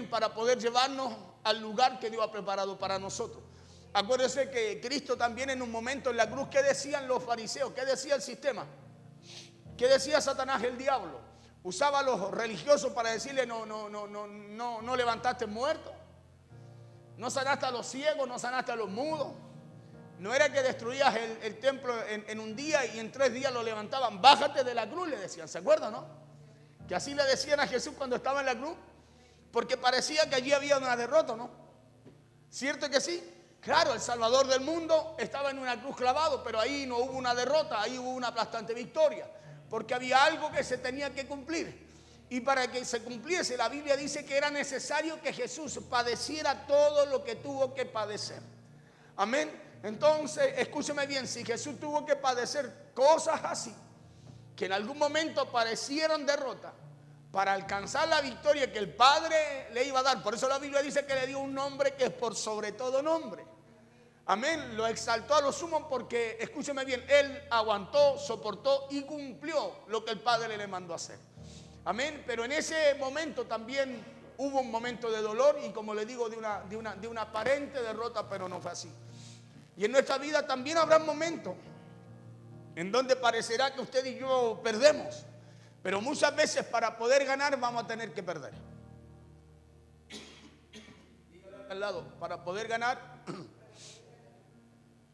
amén, para poder llevarnos al lugar que Dios ha preparado para nosotros. Acuérdense que Cristo también en un momento en la cruz, ¿qué decían los fariseos? ¿Qué decía el sistema? ¿Qué decía Satanás, el diablo? Usaba a los religiosos para decirle, no levantaste muertos, no sanaste a los ciegos, no sanaste a los mudos. No era que destruías el templo en un día y en 3 días lo levantaban. Bájate de la cruz, le decían, ¿se acuerdan, no? Que así le decían a Jesús cuando estaba en la cruz, porque parecía que allí había una derrota, ¿no? ¿Cierto que sí? Claro, el Salvador del mundo estaba en una cruz clavado, pero ahí no hubo una derrota, ahí hubo una aplastante victoria, porque había algo que se tenía que cumplir. Y para que se cumpliese, la Biblia dice que era necesario que Jesús padeciera todo lo que tuvo que padecer. Amén. Entonces, escúcheme bien, si Jesús tuvo que padecer cosas así, que en algún momento parecieron derrota, para alcanzar la victoria que el Padre le iba a dar. Por eso la Biblia dice que le dio un nombre que es por sobre todo nombre. Amén, lo exaltó a lo sumo porque, escúcheme bien, Él aguantó, soportó y cumplió lo que el Padre le mandó a hacer. Amén, pero en ese momento también hubo un momento de dolor y, como le digo, de una aparente derrota, pero no fue así. Y en nuestra vida también habrá momentos en donde parecerá que usted y yo perdemos. Pero muchas veces para poder ganar vamos a tener que perder. Al lado, para poder ganar,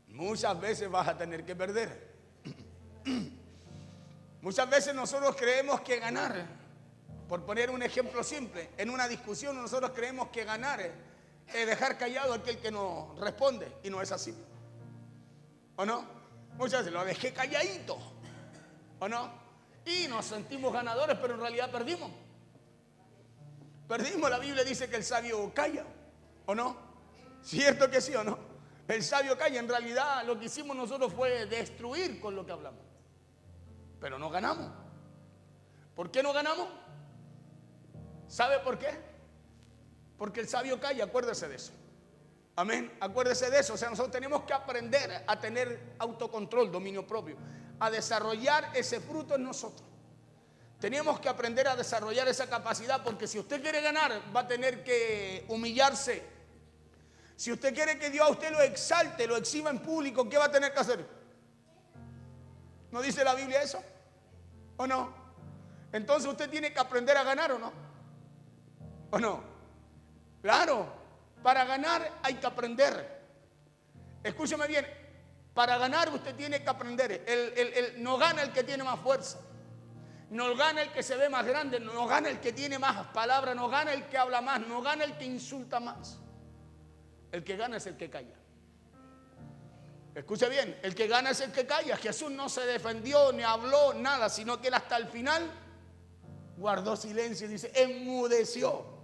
muchas veces vas a tener que perder. Muchas veces nosotros creemos que ganar, por poner un ejemplo simple, en una discusión nosotros creemos que ganar es dejar callado a aquel que nos responde, y no es así. ¿O no? Muchas veces lo dejé calladito, ¿o no? Y nos sentimos ganadores, pero en realidad perdimos. Perdimos, la Biblia dice que el sabio calla, ¿o no? ¿Cierto que sí o no? El sabio calla, en realidad lo que hicimos nosotros fue destruir con lo que hablamos. Pero no ganamos. ¿Por qué no ganamos? ¿Sabe por qué? Porque el sabio calla, acuérdese de eso. Amén, acuérdese de eso. O sea, nosotros tenemos que aprender a tener autocontrol, dominio propio, a desarrollar ese fruto en nosotros. Tenemos que aprender a desarrollar esa capacidad, porque si usted quiere ganar va a tener que humillarse. Si usted quiere que Dios a usted lo exalte, lo exhiba en público, ¿qué va a tener que hacer? ¿No dice la Biblia eso? ¿O no? Entonces usted tiene que aprender a ganar, ¿o no? ¿O no? Claro. Para ganar hay que aprender. Escúcheme bien, para ganar usted tiene que aprender. No gana el que tiene más fuerza, no gana el que se ve más grande, no gana el que tiene más palabras, no gana el que habla más, no gana el que insulta más. El que gana es el que calla. Escuche bien, el que gana es el que calla. Jesús no se defendió ni habló nada, sino que él hasta el final guardó silencio y dice, enmudeció.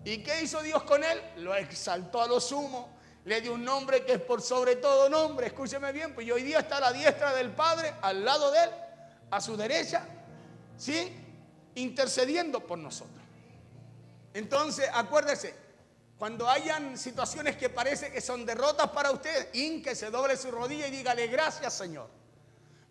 ¿Y qué hizo Dios con él? Lo exaltó a lo sumo, le dio un nombre que es por sobre todo nombre. Escúcheme bien, pues hoy día está a la diestra del Padre, al lado de él, a su derecha, ¿sí? Intercediendo por nosotros. Entonces, acuérdese, cuando hayan situaciones que parece que son derrotas para usted, hínquese, doble su rodilla y dígale, gracias, Señor,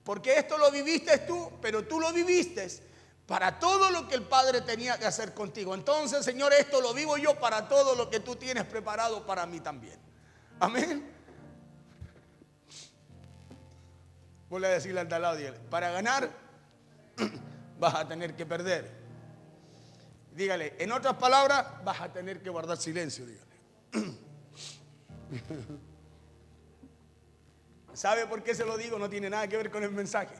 porque esto lo viviste tú, pero tú lo viviste para todo lo que el Padre tenía que hacer contigo. Entonces, Señor, esto lo vivo yo para todo lo que tú tienes preparado para mí también. Amén. Voy a decirle al de al lado, dígale, para ganar vas a tener que perder. Dígale, en otras palabras, vas a tener que guardar silencio, dígale. ¿Sabe por qué se lo digo? No tiene nada que ver con el mensaje.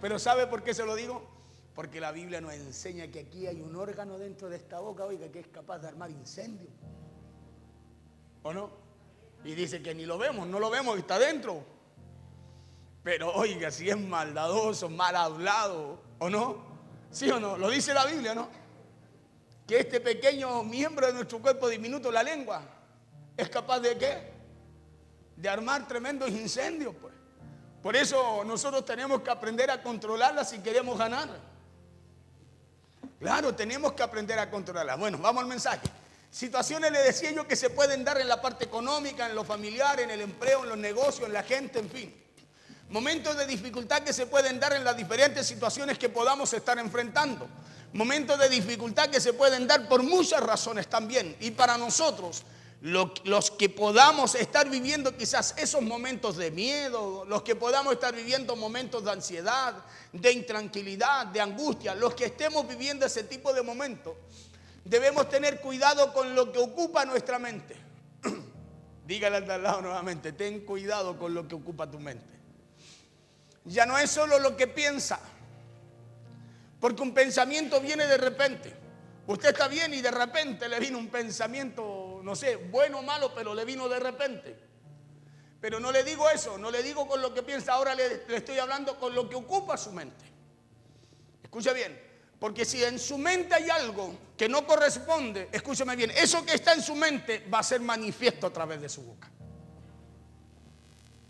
Pero ¿sabe por qué se lo digo? Porque la Biblia nos enseña que aquí hay un órgano dentro de esta boca, oiga, que es capaz de armar incendio. ¿O no? Y dice que ni lo vemos, no lo vemos, está dentro. Pero oiga, si es maldadoso, mal hablado, ¿o no? ¿Sí o no? Lo dice la Biblia, ¿no? Que este pequeño miembro de nuestro cuerpo diminuto, la lengua, es capaz de ¿qué? De armar tremendos incendios, pues. Por eso nosotros tenemos que aprender a controlarla si queremos ganar. Claro, tenemos que aprender a controlarla. Bueno, vamos al mensaje. Situaciones, le decía yo, que se pueden dar en la parte económica, en lo familiar, en el empleo, en los negocios, en la gente, en fin. Momentos de dificultad que se pueden dar en las diferentes situaciones que podamos estar enfrentando. Momentos de dificultad que se pueden dar por muchas razones también. Y para nosotros, los que podamos estar viviendo quizás esos momentos de miedo, los que podamos estar viviendo momentos de ansiedad, de intranquilidad, de angustia, los que estemos viviendo ese tipo de momentos, debemos tener cuidado con lo que ocupa nuestra mente. Dígale al de al lado nuevamente, ten cuidado con lo que ocupa tu mente. Ya no es solo lo que piensa, porque un pensamiento viene de repente. Usted está bien y de repente le vino un pensamiento, no sé, bueno o malo, pero le vino de repente. Pero no le digo eso, no le digo con lo que piensa, ahora le estoy hablando con lo que ocupa su mente. Escuche bien, porque si en su mente hay algo que no corresponde, escúcheme bien, eso que está en su mente va a ser manifiesto a través de su boca.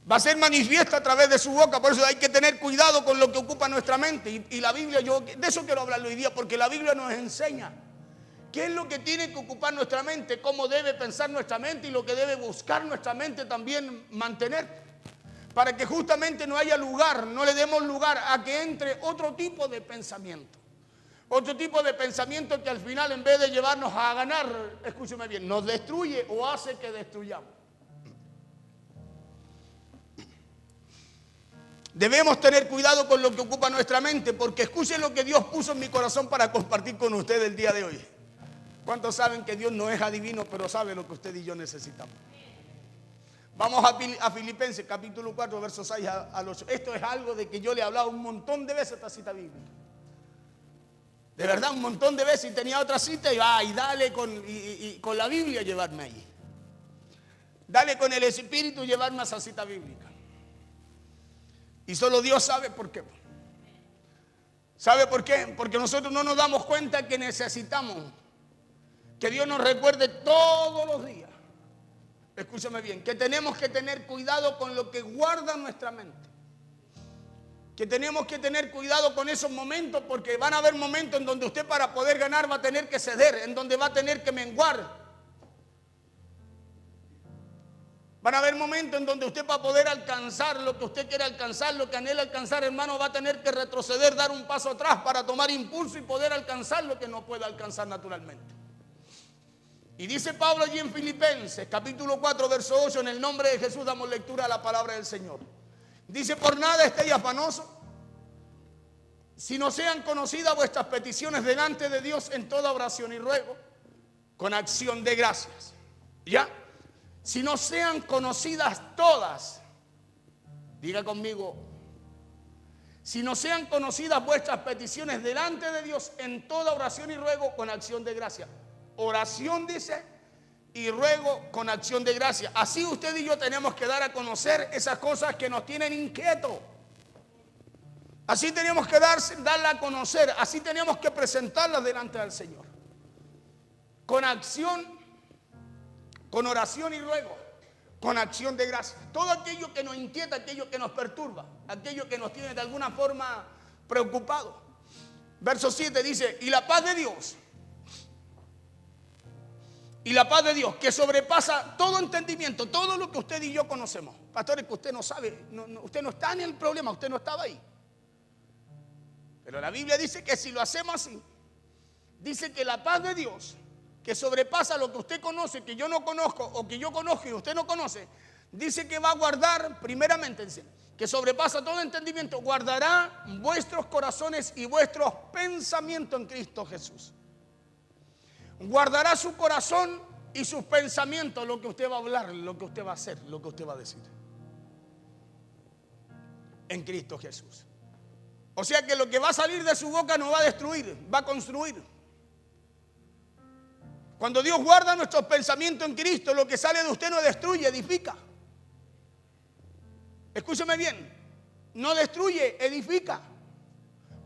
Va a ser manifiesto a través de su boca, por eso hay que tener cuidado con lo que ocupa nuestra mente. Y la Biblia, yo de eso quiero hablar hoy día, porque la Biblia nos enseña qué es lo que tiene que ocupar nuestra mente, cómo debe pensar nuestra mente y lo que debe buscar nuestra mente también mantener. Para que justamente no haya lugar, no le demos lugar a que entre otro tipo de pensamiento. Otro tipo de pensamiento que al final, en vez de llevarnos a ganar, escúcheme bien, nos destruye o hace que destruyamos. Debemos tener cuidado con lo que ocupa nuestra mente, porque escuchen lo que Dios puso en mi corazón para compartir con ustedes el día de hoy. ¿Cuántos saben que Dios no es adivino, pero sabe lo que usted y yo necesitamos? Vamos a Filipenses capítulo 4, versos 6 al 8. Esto es algo de que yo le he hablado un montón de veces, esta cita bíblica. De verdad, un montón de veces. Y tenía otra cita y dale con la Biblia llevarme allí. Dale con el Espíritu llevarme a esa cita bíblica. Y solo Dios sabe por qué. ¿Sabe por qué? Porque nosotros no nos damos cuenta que necesitamos que Dios nos recuerde todos los días. Escúchame bien, que tenemos que tener cuidado con lo que guarda nuestra mente. Que tenemos que tener cuidado con esos momentos, porque van a haber momentos en donde usted, para poder ganar, va a tener que ceder, en donde va a tener que menguar. Van a haber momentos en donde usted, para poder alcanzar lo que usted quiere alcanzar, lo que anhela alcanzar, hermano, va a tener que retroceder, dar un paso atrás para tomar impulso y poder alcanzar lo que no puede alcanzar naturalmente. Y dice Pablo allí en Filipenses, capítulo 4, verso 8, en el nombre de Jesús damos lectura a la palabra del Señor. Dice, por nada estéis afanosos, si no sean conocidas vuestras peticiones delante de Dios en toda oración y ruego, con acción de gracias. ¿Ya? Si no sean conocidas todas, diga conmigo, si no sean conocidas vuestras peticiones delante de Dios en toda oración y ruego con acción de gracia. Oración dice y ruego con acción de gracia. Así usted y yo tenemos que dar a conocer esas cosas que nos tienen inquietos. Así tenemos que darla a conocer, así tenemos que presentarlas delante del Señor. Con acción, con oración y ruego, con acción de gracia. Todo aquello que nos inquieta, aquello que nos perturba, aquello que nos tiene de alguna forma preocupados. Verso 7 dice, y la paz de Dios, que sobrepasa todo entendimiento, todo lo que usted y yo conocemos. Pastores, que usted no sabe, usted no está en el problema, usted no estaba ahí. Pero la Biblia dice que si lo hacemos así, dice que la paz de Dios, que sobrepasa lo que usted conoce, que yo no conozco, o que yo conozco y usted no conoce, dice que va a guardar, primeramente, que sobrepasa todo entendimiento, guardará vuestros corazones y vuestros pensamientos en Cristo Jesús. Guardará su corazón y sus pensamientos, lo que usted va a hablar, lo que usted va a hacer, lo que usted va a decir. En Cristo Jesús. O sea que lo que va a salir de su boca no va a destruir, va a construir. Cuando Dios guarda nuestros pensamientos en Cristo, lo que sale de usted no destruye, edifica. Escúcheme bien, no destruye, edifica.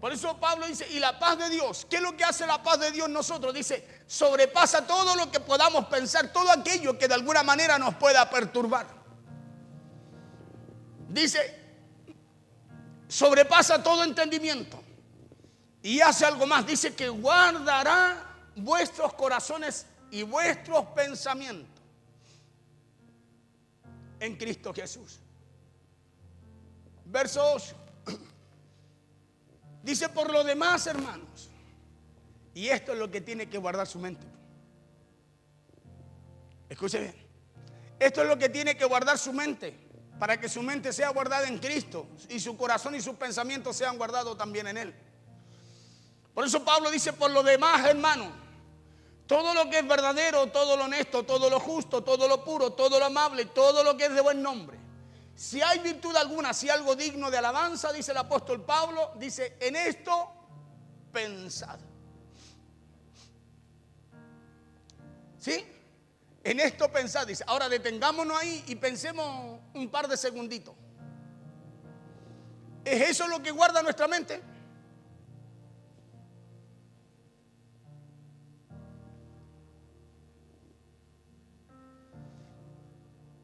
Por eso Pablo dice, y la paz de Dios, ¿qué es lo que hace la paz de Dios en nosotros? Dice, sobrepasa todo lo que podamos pensar, todo aquello que de alguna manera nos pueda perturbar. Dice, sobrepasa todo entendimiento. Y hace algo más, dice que guardará vuestros corazones y vuestros pensamientos en Cristo Jesús. Verso 8. Dice, por lo demás, hermanos, Y esto es lo que tiene que guardar su mente. Escuche bien. Esto es lo que tiene que guardar su mente, para que su mente sea guardada en Cristo y su corazón y sus pensamientos sean guardados también en Él. Por eso Pablo dice: por lo demás, hermano, todo lo que es verdadero, todo lo honesto, todo lo justo, todo lo puro, todo lo amable, todo lo que es de buen nombre, si hay virtud alguna, si algo digno de alabanza, dice el apóstol Pablo, dice: en esto pensad. ¿Sí? En esto pensad, dice. Ahora detengámonos ahí y pensemos un par de segunditos. ¿Es eso lo que guarda nuestra mente?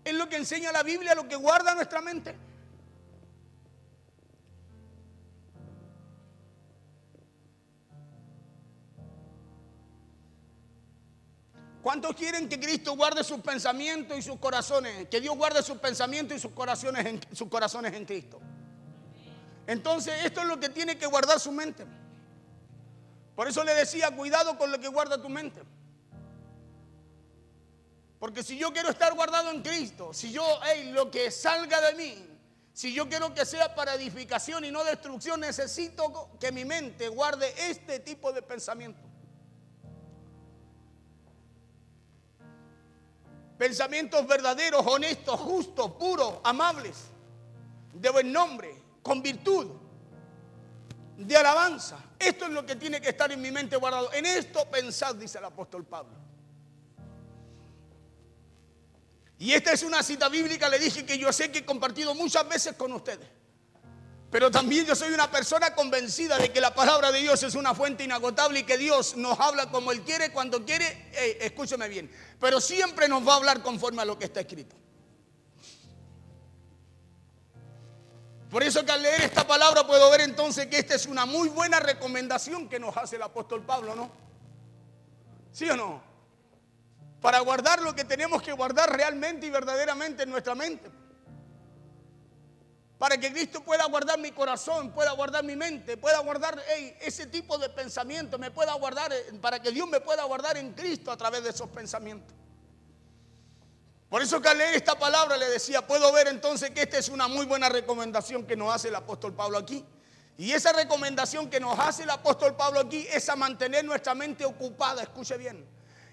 ¿Es lo que enseña la Biblia, lo que guarda nuestra mente? ¿Cuántos quieren que Cristo guarde sus pensamientos y sus corazones? Que Dios guarde sus pensamientos y sus corazones en Cristo. Entonces, esto es lo que tiene que guardar su mente. Por eso le decía: cuidado con lo que guarda tu mente. Porque si yo quiero estar guardado en Cristo, si yo, lo que salga de mí, si yo quiero que sea para edificación y no destrucción, necesito que mi mente guarde este tipo de pensamiento. Pensamientos verdaderos, honestos, justos, puros, amables, de buen nombre, con virtud, de alabanza. Esto es lo que tiene que estar en mi mente guardado. En esto pensad, dice el apóstol Pablo. Y esta es una cita bíblica, le dije, que yo sé que he compartido muchas veces con ustedes. Pero también yo soy una persona convencida de que la palabra de Dios es una fuente inagotable y que Dios nos habla como Él quiere, cuando quiere. Escúcheme bien, pero siempre nos va a hablar conforme a lo que está escrito. Por eso que al leer esta palabra puedo ver entonces que esta es una muy buena recomendación que nos hace el apóstol Pablo, ¿no? ¿Sí o no? Para guardar lo que tenemos que guardar realmente y verdaderamente en nuestra mente. Para que Cristo pueda guardar mi corazón, pueda guardar mi mente, pueda guardar ese tipo de pensamiento, me pueda guardar, para que Dios me pueda guardar en Cristo a través de esos pensamientos. Por eso que al leer esta palabra le decía, puedo ver entonces que esta es una muy buena recomendación que nos hace el apóstol Pablo aquí. Y esa recomendación que nos hace el apóstol Pablo aquí es a mantener nuestra mente ocupada, escuche bien.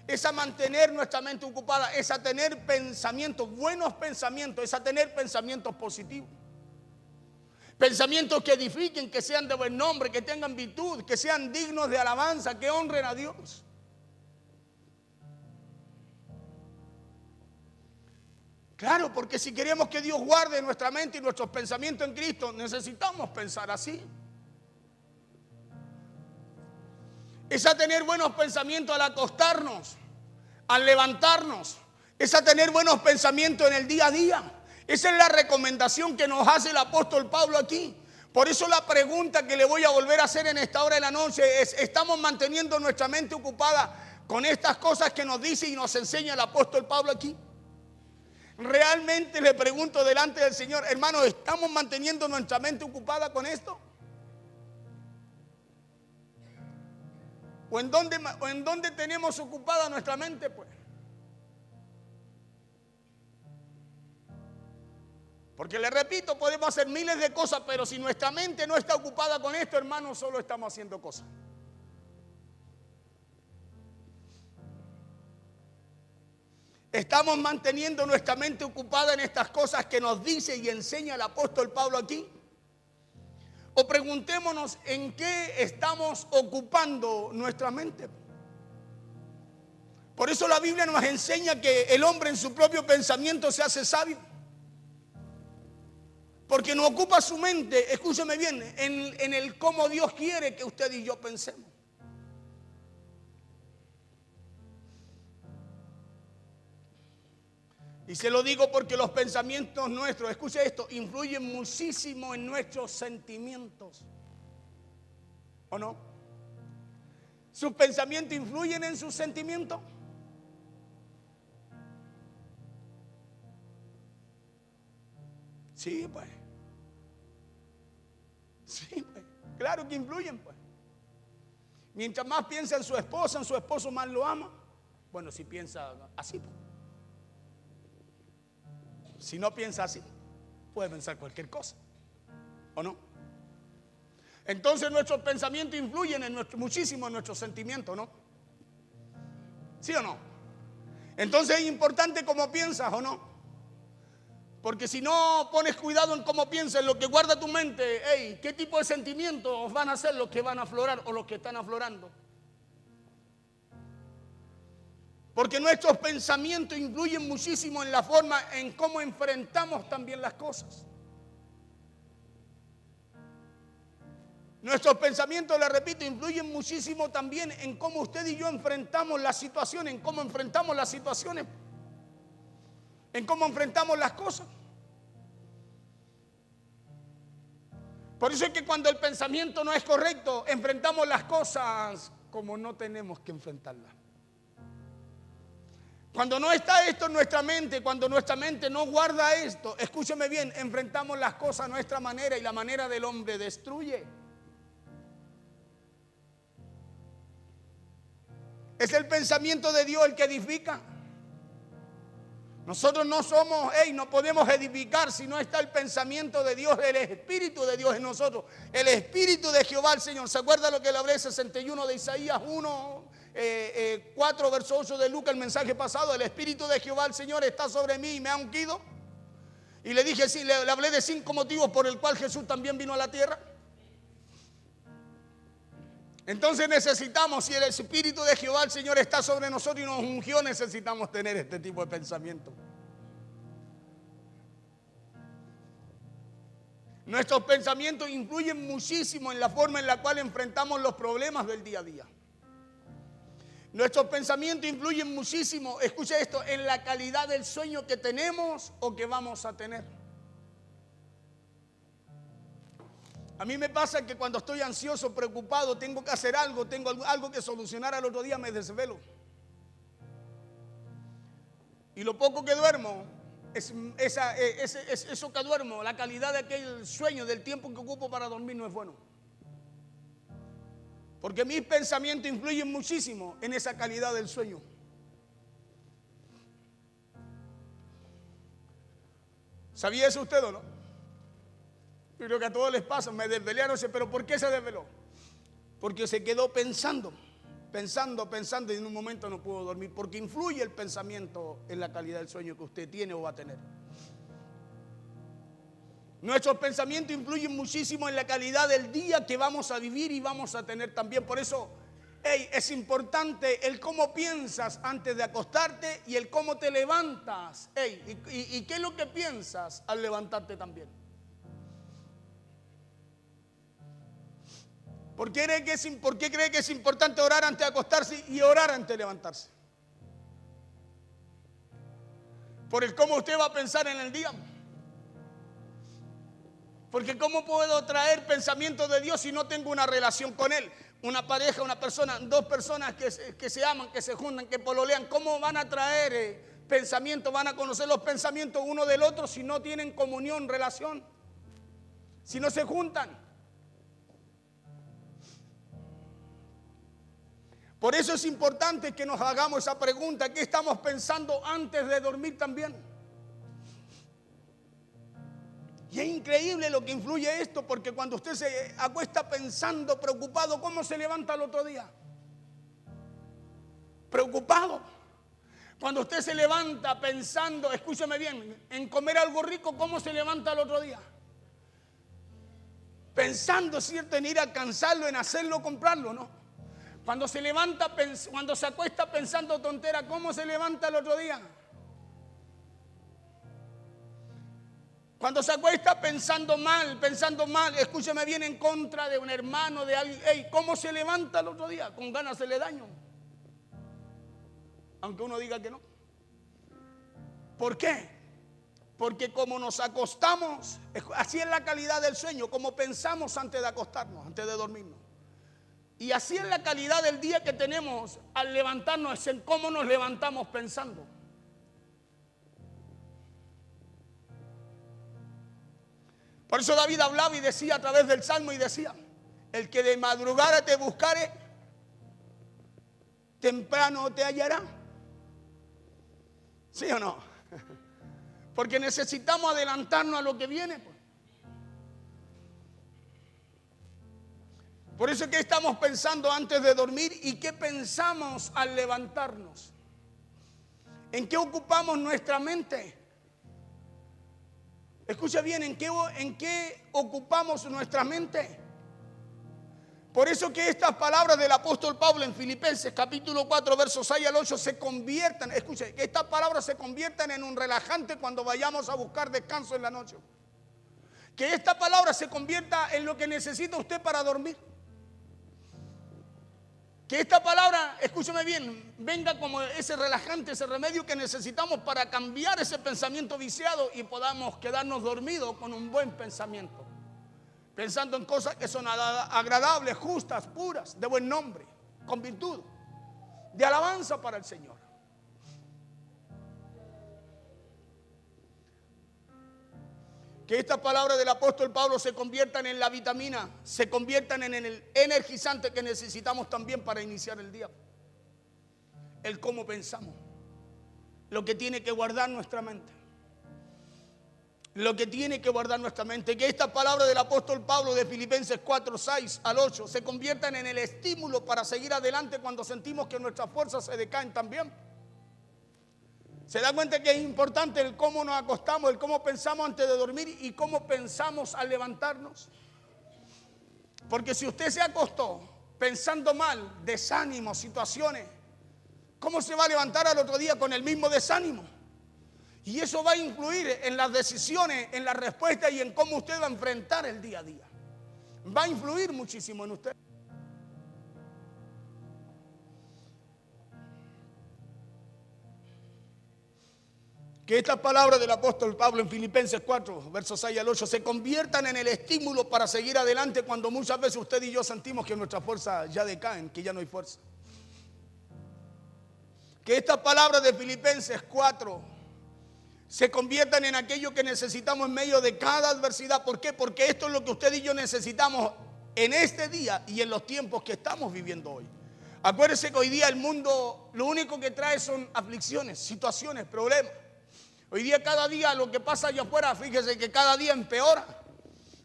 Es a mantener nuestra mente ocupada, es a tener pensamientos, buenos pensamientos, es a tener pensamientos positivos. Pensamientos que edifiquen, que sean de buen nombre, que tengan virtud, que sean dignos de alabanza, que honren a Dios. Claro, porque si queremos que Dios guarde nuestra mente y nuestros pensamientos en Cristo, necesitamos pensar así. Es a tener buenos pensamientos al acostarnos, al levantarnos. Es a tener buenos pensamientos en el día a día. Esa es la recomendación que nos hace el apóstol Pablo aquí. Por eso la pregunta que le voy a volver a hacer en esta hora de la noche es: ¿estamos manteniendo nuestra mente ocupada con estas cosas que nos dice y nos enseña el apóstol Pablo aquí? Realmente le pregunto delante del Señor, hermano, ¿estamos manteniendo nuestra mente ocupada con esto? ¿O en dónde tenemos ocupada nuestra mente, pues? Porque le repito, podemos hacer miles de cosas, pero si nuestra mente no está ocupada con esto, hermano, solo estamos haciendo cosas. ¿Estamos manteniendo nuestra mente ocupada en estas cosas que nos dice y enseña el apóstol Pablo aquí? O preguntémonos en qué estamos ocupando nuestra mente. Por eso la Biblia nos enseña que el hombre en su propio pensamiento se hace sabio. Porque no ocupa su mente, escúcheme bien, en el cómo Dios quiere que usted y yo pensemos. Y se lo digo porque los pensamientos nuestros, escuche esto, influyen muchísimo en nuestros sentimientos. ¿O no? ¿Sus pensamientos influyen en sus sentimientos? Sí, pues. Sí, pues. Claro que influyen, pues. Mientras más piensa en su esposo más lo ama. Bueno, si piensa así. Si no piensa así, puede pensar cualquier cosa. ¿O no? Entonces nuestros pensamientos influyen muchísimo en nuestros sentimientos, ¿no? ¿Sí o no? Entonces es importante cómo piensas, ¿o no? Porque si no pones cuidado en cómo piensas, en lo que guarda tu mente, hey, ¿qué tipo de sentimientos van a ser los que van a aflorar o los que están aflorando? Porque nuestros pensamientos influyen muchísimo en la forma en cómo enfrentamos también las cosas. Nuestros pensamientos, les repito, influyen muchísimo también en cómo usted y yo enfrentamos las situaciones, en cómo enfrentamos las situaciones, en cómo enfrentamos las cosas. Por eso es que cuando el pensamiento no es correcto, enfrentamos las cosas como no tenemos que enfrentarlas. Cuando no está esto en nuestra mente, cuando nuestra mente no guarda esto, escúcheme bien, enfrentamos las cosas a nuestra manera y la manera del hombre destruye. Es el pensamiento de Dios el que edifica. Nosotros no somos, no podemos edificar si no está el pensamiento de Dios, el Espíritu de Dios en nosotros. El Espíritu de Jehová el Señor. ¿Se acuerda lo que le hablé 61 de Isaías 1, 4, verso 8 de Lucas, el mensaje pasado? El Espíritu de Jehová el Señor está sobre mí y me ha ungido. Y le dije, sí, le hablé de 5 motivos por el cual Jesús también vino a la tierra. Entonces necesitamos, si el Espíritu de Jehová el Señor está sobre nosotros y nos ungió, necesitamos tener este tipo de pensamiento. Nuestros pensamientos influyen muchísimo en la forma en la cual enfrentamos los problemas del día a día. Nuestros pensamientos influyen muchísimo, escucha esto, en la calidad del sueño que tenemos o que vamos a tener. A mí me pasa que cuando estoy ansioso, preocupado, tengo que hacer algo, tengo algo que solucionar al otro día, me desvelo. Y lo poco que duermo, eso que duermo, la calidad de aquel sueño, del tiempo que ocupo para dormir no es bueno. Porque mis pensamientos influyen muchísimo en esa calidad del sueño. ¿Sabía eso usted o no? Yo creo que a todos les pasa, me desvelé anoche, pero ¿por qué se desveló? Porque se quedó pensando y en un momento no pudo dormir, porque influye el pensamiento en la calidad del sueño que usted tiene o va a tener. Nuestros pensamientos influyen muchísimo en la calidad del día que vamos a vivir y vamos a tener también. Por eso, es importante el cómo piensas antes de acostarte y el cómo te levantas. ¿Y qué es lo que piensas al levantarte también? ¿Por qué cree que es importante orar antes de acostarse y orar antes de levantarse? Por el cómo usted va a pensar en el día. Porque ¿cómo puedo traer pensamientos de Dios si no tengo una relación con Él? Una pareja, una persona, 2 personas que se aman, que se juntan, que pololean. ¿Cómo van a traer pensamientos, van a conocer los pensamientos uno del otro si no tienen comunión, relación? Si no se juntan. Por eso es importante que nos hagamos esa pregunta: ¿qué estamos pensando antes de dormir también? Y es increíble lo que influye esto, porque cuando usted se acuesta pensando, preocupado, ¿cómo se levanta el otro día? Preocupado. Cuando usted se levanta pensando, escúcheme bien, en comer algo rico, ¿cómo se levanta el otro día? Pensando, ¿cierto?, en ir a alcanzarlo, en hacerlo, comprarlo, ¿no? Cuando se levanta, cuando se acuesta pensando tontera, ¿cómo se levanta el otro día? Cuando se acuesta pensando mal, escúcheme bien, en contra de un hermano, de alguien, ¿cómo se levanta el otro día? Con ganas de hacerle daño. Aunque uno diga que no. ¿Por qué? Porque como nos acostamos, así es la calidad del sueño, como pensamos antes de acostarnos, antes de dormirnos. Y así es la calidad del día que tenemos al levantarnos, es en cómo nos levantamos pensando. Por eso David hablaba y decía a través del Salmo y decía: el que de madrugada te buscare, temprano te hallará. ¿Sí o no? Porque necesitamos adelantarnos a lo que viene, pues. Por eso es que estamos pensando antes de dormir y qué pensamos al levantarnos. ¿En qué ocupamos nuestra mente? Escucha bien, ¿en qué ocupamos nuestra mente? Por eso que estas palabras del apóstol Pablo en Filipenses capítulo 4 versos 6 al 8 se conviertan, escuche, que estas palabras se conviertan en un relajante cuando vayamos a buscar descanso en la noche. Que esta palabra se convierta en lo que necesita usted para dormir. Que esta palabra, escúcheme bien, venga como ese relajante, ese remedio que necesitamos para cambiar ese pensamiento viciado y podamos quedarnos dormidos con un buen pensamiento. Pensando en cosas que son agradables, justas, puras, de buen nombre, con virtud, de alabanza para el Señor. Que estas palabras del apóstol Pablo se conviertan en la vitamina, se conviertan en el energizante que necesitamos también para iniciar el día. El cómo pensamos, lo que tiene que guardar nuestra mente. Lo que tiene que guardar nuestra mente. Que estas palabras del apóstol Pablo de Filipenses 4, 6 al 8 se conviertan en el estímulo para seguir adelante cuando sentimos que nuestras fuerzas se decaen también. ¿Se da cuenta que es importante el cómo nos acostamos, el cómo pensamos antes de dormir y cómo pensamos al levantarnos? Porque si usted se acostó pensando mal, desánimo, situaciones, ¿cómo se va a levantar al otro día con el mismo desánimo? Y eso va a influir en las decisiones, en la respuesta y en cómo usted va a enfrentar el día a día. Va a influir muchísimo en usted. Que estas palabras del apóstol Pablo en Filipenses 4, versos 6 al 8, se conviertan en el estímulo para seguir adelante cuando muchas veces usted y yo sentimos que nuestras fuerzas ya decaen, que ya no hay fuerza. Que estas palabras de Filipenses 4 se conviertan en aquello que necesitamos en medio de cada adversidad. ¿Por qué? Porque esto es lo que usted y yo necesitamos en este día y en los tiempos que estamos viviendo hoy. Acuérdese que hoy día el mundo lo único que trae son aflicciones, situaciones, problemas. Hoy día cada día lo que pasa allá afuera, fíjese que cada día empeora.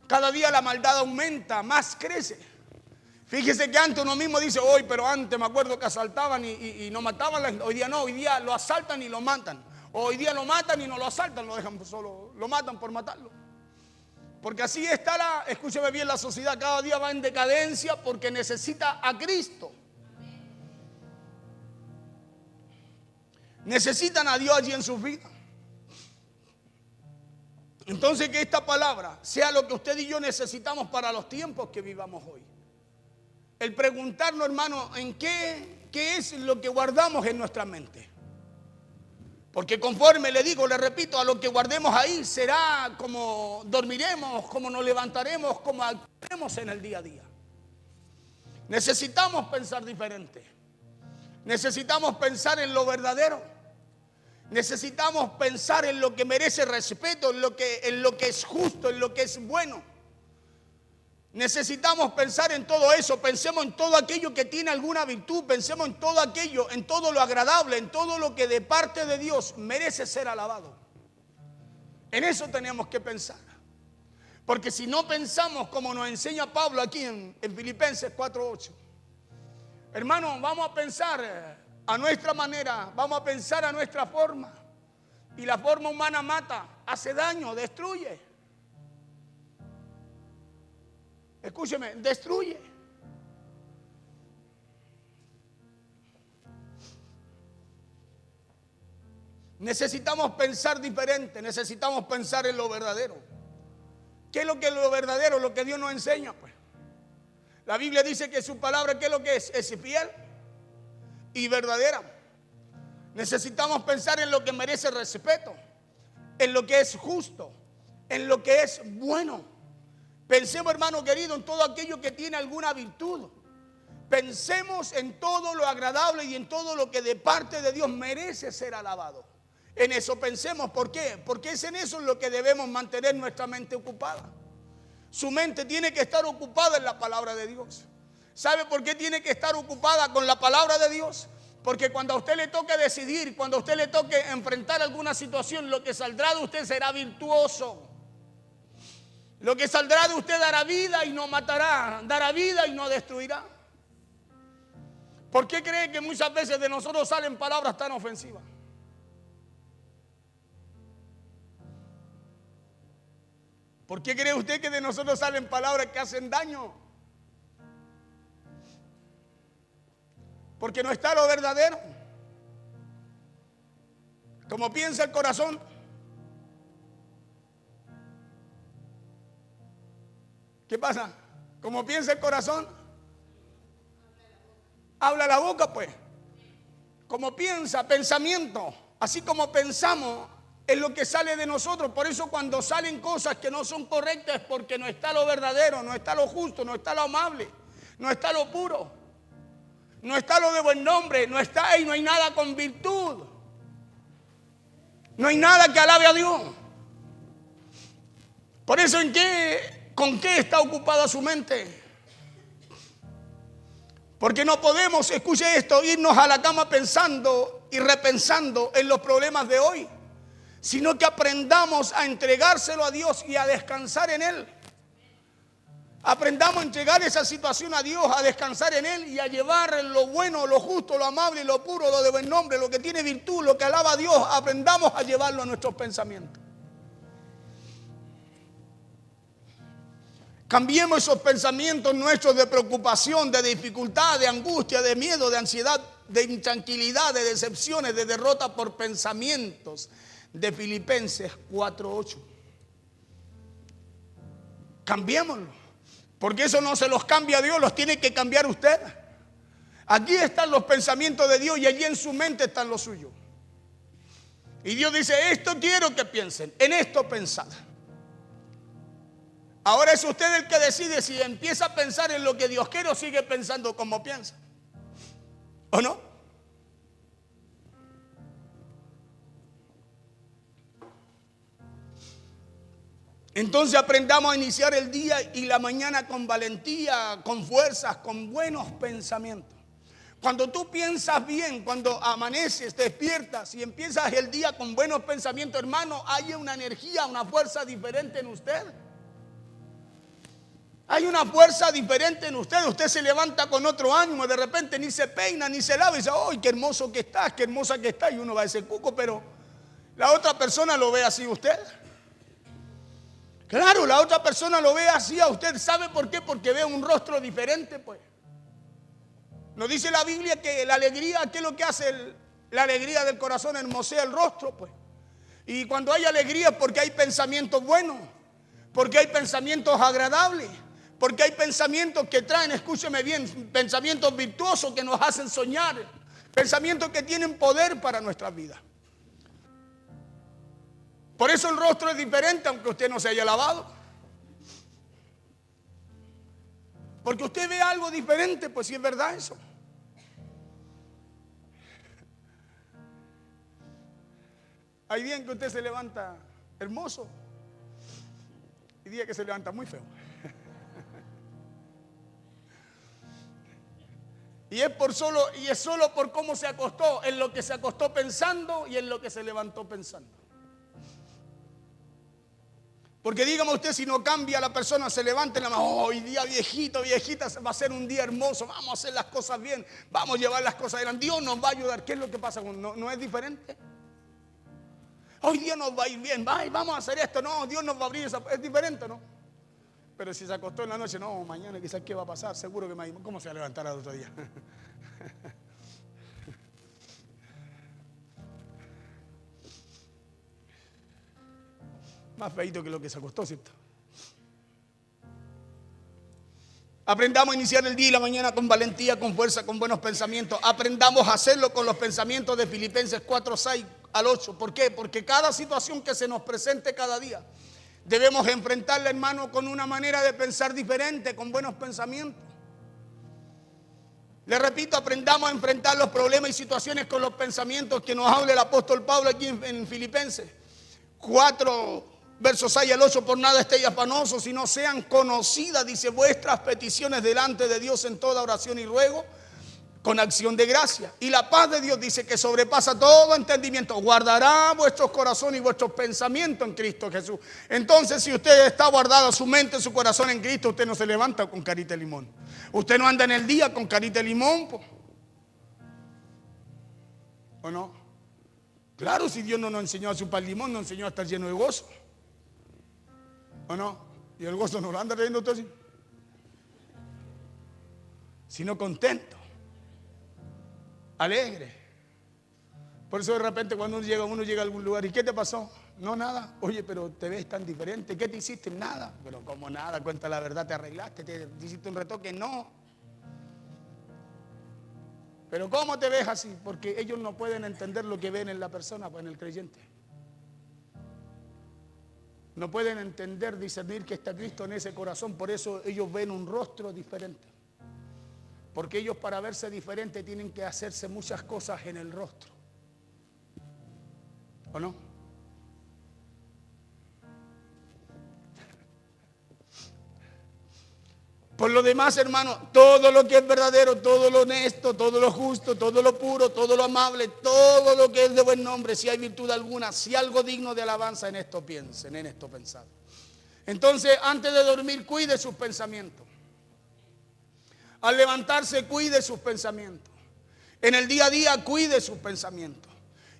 Cada día la maldad aumenta, más crece. Fíjese que antes uno mismo dice, hoy, pero antes me acuerdo que asaltaban y no mataban. Hoy día no, hoy día lo asaltan y lo matan. Hoy día lo matan y no lo asaltan, lo dejan solo, lo matan por matarlo. Porque así está escúcheme bien, la sociedad cada día va en decadencia porque necesita a Cristo. Necesitan a Dios allí en sus vidas. Entonces que esta palabra sea lo que usted y yo necesitamos para los tiempos que vivamos hoy. El preguntarnos, hermano, en qué es lo que guardamos en nuestra mente. Porque conforme le digo, le repito, a lo que guardemos ahí será como dormiremos, como nos levantaremos, como actuaremos en el día a día. Necesitamos pensar diferente. Necesitamos pensar en lo verdadero. Necesitamos pensar en lo que merece respeto, en lo que es justo, en lo que es bueno. Necesitamos pensar en todo eso. Pensemos en todo aquello que tiene alguna virtud. Pensemos en todo aquello, en todo lo agradable, en todo lo que de parte de Dios merece ser alabado. En eso tenemos que pensar. Porque si no pensamos como nos enseña Pablo aquí en Filipenses 4:8, hermano, vamos a pensar a nuestra manera, vamos a pensar a nuestra forma. Y la forma humana mata, hace daño, destruye. Escúcheme, destruye. Necesitamos pensar diferente, necesitamos pensar en lo verdadero. ¿Qué es lo que es lo verdadero? Lo que Dios nos enseña, pues. La Biblia dice que su palabra, ¿qué es lo que es? Es fiel y verdadera. Necesitamos pensar en lo que merece respeto, en lo que es justo, en lo que es bueno. Pensemos, hermano querido, en todo aquello que tiene alguna virtud. Pensemos en todo lo agradable y en todo lo que de parte de Dios merece ser alabado. En eso pensemos. ¿Por qué? Porque es en eso en lo que debemos mantener nuestra mente ocupada. Su mente tiene que estar ocupada en la palabra de Dios. ¿Sabe por qué tiene que estar ocupada con la palabra de Dios? Porque cuando a usted le toque decidir, cuando a usted le toque enfrentar alguna situación, lo que saldrá de usted será virtuoso. Lo que saldrá de usted dará vida y no matará, dará vida y no destruirá. ¿Por qué cree que muchas veces de nosotros salen palabras tan ofensivas? ¿Por qué cree usted que de nosotros salen palabras que hacen daño? Porque no está lo verdadero. Como piensa el corazón. ¿Qué pasa? Como piensa el corazón, habla la boca, pues. Como piensa, pensamiento. Así como pensamos, es lo que sale de nosotros. Por eso cuando salen cosas que no son correctas es porque no está lo verdadero, no está lo justo, no está lo amable, no está lo puro, no está lo de buen nombre, no está ahí, no hay nada con virtud. No hay nada que alabe a Dios. Por eso ¿con qué está ocupada su mente? Porque no podemos, escuche esto, irnos a la cama pensando y repensando en los problemas de hoy, sino que aprendamos a entregárselo a Dios y a descansar en Él. Aprendamos a entregar esa situación a Dios, a descansar en Él y a llevar lo bueno, lo justo, lo amable, lo puro, lo de buen nombre, lo que tiene virtud, lo que alaba a Dios. Aprendamos a llevarlo a nuestros pensamientos. Cambiemos esos pensamientos nuestros de preocupación, de dificultad, de angustia, de miedo, de ansiedad, de intranquilidad, de decepciones, de derrota por pensamientos de Filipenses 4:8. Cambiémoslo, porque eso no se los cambia Dios, los tiene que cambiar usted. Aquí están los pensamientos de Dios y allí en su mente están los suyos. Y Dios dice, esto quiero que piensen, en esto pensad. Ahora es usted el que decide si empieza a pensar en lo que Dios quiere o sigue pensando como piensa. ¿O no? Entonces aprendamos a iniciar el día y la mañana con valentía, con fuerzas, con buenos pensamientos. Cuando tú piensas bien, cuando amaneces, te despiertas y empiezas el día con buenos pensamientos, hermano, hay una energía, una fuerza diferente en usted. Hay una fuerza diferente en usted. Usted se levanta con otro ánimo. De repente ni se peina, ni se lava. Y dice, ¡ay, qué hermoso que estás! ¡Qué hermosa que estás! Y uno va a ese cuco, pero la otra persona lo ve así a usted. Claro, la otra persona lo ve así a usted. ¿Sabe por qué? Porque ve un rostro diferente, pues. Nos dice la Biblia que la alegría, ¿qué es lo que hace? La alegría del corazón hermosea el rostro, pues. Y cuando hay alegría es porque hay pensamientos buenos, porque hay pensamientos agradables. Porque hay pensamientos que traen, escúcheme bien, pensamientos virtuosos que nos hacen soñar, pensamientos que tienen poder para nuestras vidas. Por eso el rostro es diferente aunque usted no se haya lavado. Porque usted ve algo diferente, pues si es verdad eso. Hay días en que usted se levanta hermoso y días que se levanta muy feo. Y es solo por cómo se acostó, en lo que se acostó pensando y en lo que se levantó pensando. Porque dígame usted, si no cambia la persona, se levanta en la mano, hoy día viejito, viejita, va a ser un día hermoso, vamos a hacer las cosas bien, vamos a llevar las cosas adelante, Dios nos va a ayudar. ¿Qué es lo que pasa? ¿No es diferente? Hoy día nos va a ir bien, vamos a hacer esto, no, Dios nos va a abrir esa, es diferente, ¿no? Pero si se acostó en la noche, no, mañana quizás qué va a pasar, seguro que ¿cómo se va a levantar al otro día? Más feito que lo que se acostó, ¿cierto? Aprendamos a iniciar el día y la mañana con valentía, con fuerza, con buenos pensamientos. Aprendamos a hacerlo con los pensamientos de Filipenses 4:6-8. ¿Por qué? Porque cada situación que se nos presente cada día debemos enfrentarla, hermano, con una manera de pensar diferente, con buenos pensamientos. Le repito, aprendamos a enfrentar los problemas y situaciones con los pensamientos que nos habla el apóstol Pablo aquí en Filipenses 4, versos 6-8. Por nada estéis afanosos, sino sean conocidas, dice, vuestras peticiones delante de Dios en toda oración y ruego, con acción de gracia. Y la paz de Dios, dice, que sobrepasa todo entendimiento, guardará vuestros corazones y vuestros pensamientos en Cristo Jesús. Entonces, si usted está guardado su mente, su corazón en Cristo, usted no se levanta con carita de limón. Usted no anda en el día con carita de limón, ¿o no? Claro, si Dios no nos enseñó a chupar limón, nos enseñó a estar lleno de gozo, ¿o no? Y el gozo no lo anda trayendo usted así, sino contento, alegre. Por eso de repente cuando uno llega a algún lugar, ¿y qué te pasó? No, nada. Oye, pero te ves tan diferente. ¿Qué te hiciste? Nada. Pero como nada, cuenta la verdad, te arreglaste, te hiciste un retoque. No. Pero ¿cómo te ves así? Porque ellos no pueden entender lo que ven en la persona, pues en el creyente. No pueden entender, discernir que está Cristo en ese corazón. Por eso ellos ven un rostro diferente. Porque ellos, para verse diferente, tienen que hacerse muchas cosas en el rostro, ¿o no? Por lo demás, hermano, todo lo que es verdadero, todo lo honesto, todo lo justo, todo lo puro, todo lo amable, todo lo que es de buen nombre, si hay virtud alguna, si algo digno de alabanza, en esto piensen, en esto pensad. Entonces, antes de dormir, cuide sus pensamientos. Al levantarse, cuide sus pensamientos. En el día a día, cuide sus pensamientos.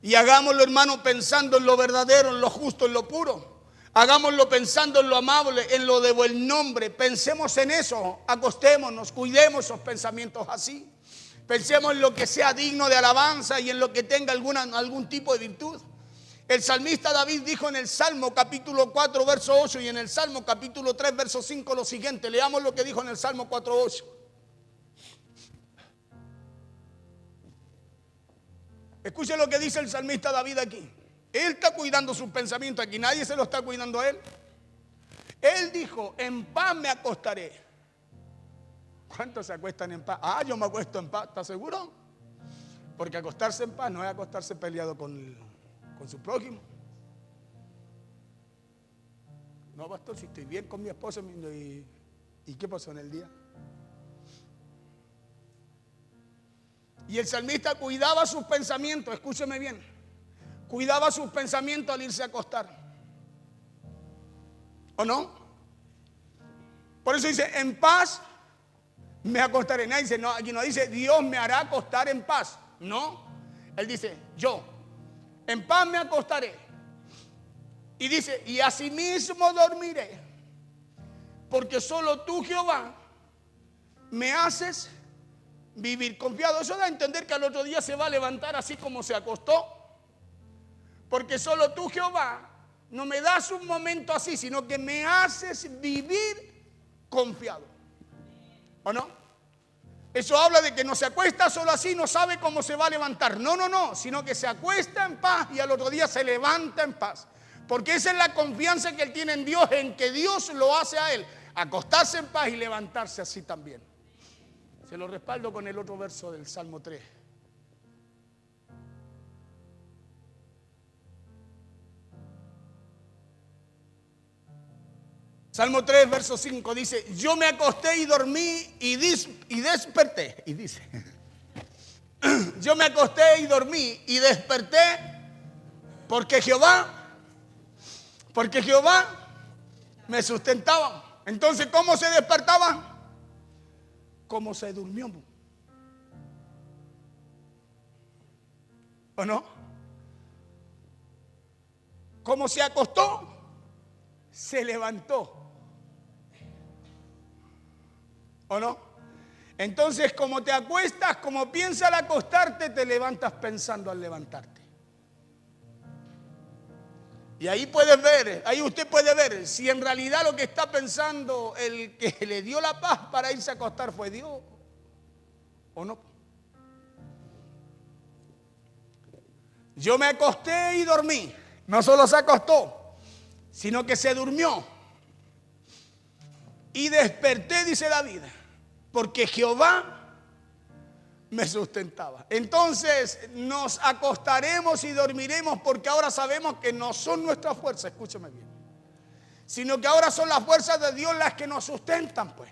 Y hagámoslo, hermano, pensando en lo verdadero, en lo justo, en lo puro. Hagámoslo pensando en lo amable, en lo de buen nombre. Pensemos en eso, acostémonos, cuidemos esos pensamientos así. Pensemos en lo que sea digno de alabanza y en lo que tenga algún tipo de virtud. El salmista David dijo en el Salmo capítulo 4, verso 8 y en el Salmo capítulo 3, verso 5 lo siguiente. Leamos lo que dijo en el Salmo 4, 8. Escuche lo que dice el salmista David aquí. Él está cuidando sus pensamientos aquí, nadie se lo está cuidando a él. Él dijo, en paz me acostaré. ¿Cuántos se acuestan en paz? Ah, yo me acuesto en paz, ¿está seguro? Porque acostarse en paz no es acostarse peleado con su prójimo. No, pastor, si estoy bien con mi esposa, ¿y qué pasó en el día? Y el salmista cuidaba sus pensamientos, escúcheme bien, cuidaba sus pensamientos al irse a acostar, ¿o no? Por eso dice, en paz me acostaré. Nadie dice, no, aquí no dice, Dios me hará acostar en paz. No, él dice, yo, en paz me acostaré. Y dice, y asimismo dormiré, porque solo tú, Jehová, me haces vivir confiado. Eso da a entender que al otro día se va a levantar así como se acostó. Porque solo tú, Jehová, no me das un momento así, sino que me haces vivir confiado. ¿O no? Eso habla de que no se acuesta solo así, no sabe cómo se va a levantar. No, no, no, sino que se acuesta en paz y al otro día se levanta en paz. Porque esa es la confianza que él tiene en Dios, en que Dios lo hace a él. Acostarse en paz y levantarse así también. Se lo respaldo con el otro verso del Salmo 3. Salmo 3, verso 5 dice, yo me acosté y dormí y desperté. Y dice, yo me acosté y dormí y desperté porque Jehová me sustentaba. Entonces, ¿cómo se despertaba? Como se durmió. ¿O no? Como se acostó, se levantó. ¿O no? Entonces, como te acuestas, como piensas al acostarte, te levantas pensando al levantarte. Y ahí puedes ver, ahí usted puede ver si en realidad lo que está pensando el que le dio la paz para irse a acostar fue Dios o no. Yo me acosté y dormí. No solo se acostó, sino que se durmió. Y desperté, dice David, porque Jehová me sustentaba. Entonces nos acostaremos y dormiremos porque ahora sabemos que no son nuestras fuerzas, escúchame bien, sino que ahora son las fuerzas de Dios las que nos sustentan, pues.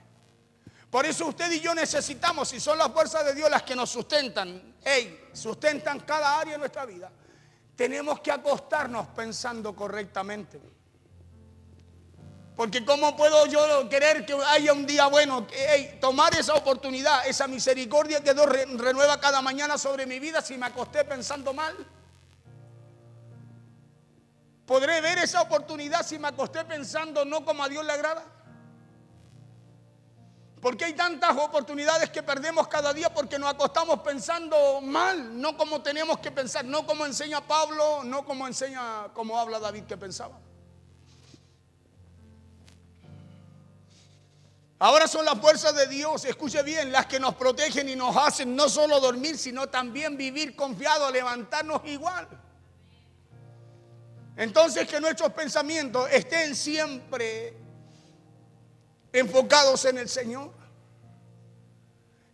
Por eso usted y yo necesitamos, si son las fuerzas de Dios las que nos sustentan, sustentan cada área de nuestra vida, tenemos que acostarnos pensando correctamente. Porque ¿cómo puedo yo querer que haya un día bueno? Tomar esa oportunidad, esa misericordia que Dios renueva cada mañana sobre mi vida si me acosté pensando mal. ¿Podré ver esa oportunidad si me acosté pensando no como a Dios le agrada? Porque hay tantas oportunidades que perdemos cada día porque nos acostamos pensando mal, no como tenemos que pensar, no como enseña Pablo, no como habla David que pensaba. Ahora son las fuerzas de Dios, escuche bien, las que nos protegen y nos hacen no solo dormir, sino también vivir confiados, levantarnos igual. Entonces que nuestros pensamientos estén siempre enfocados en el Señor.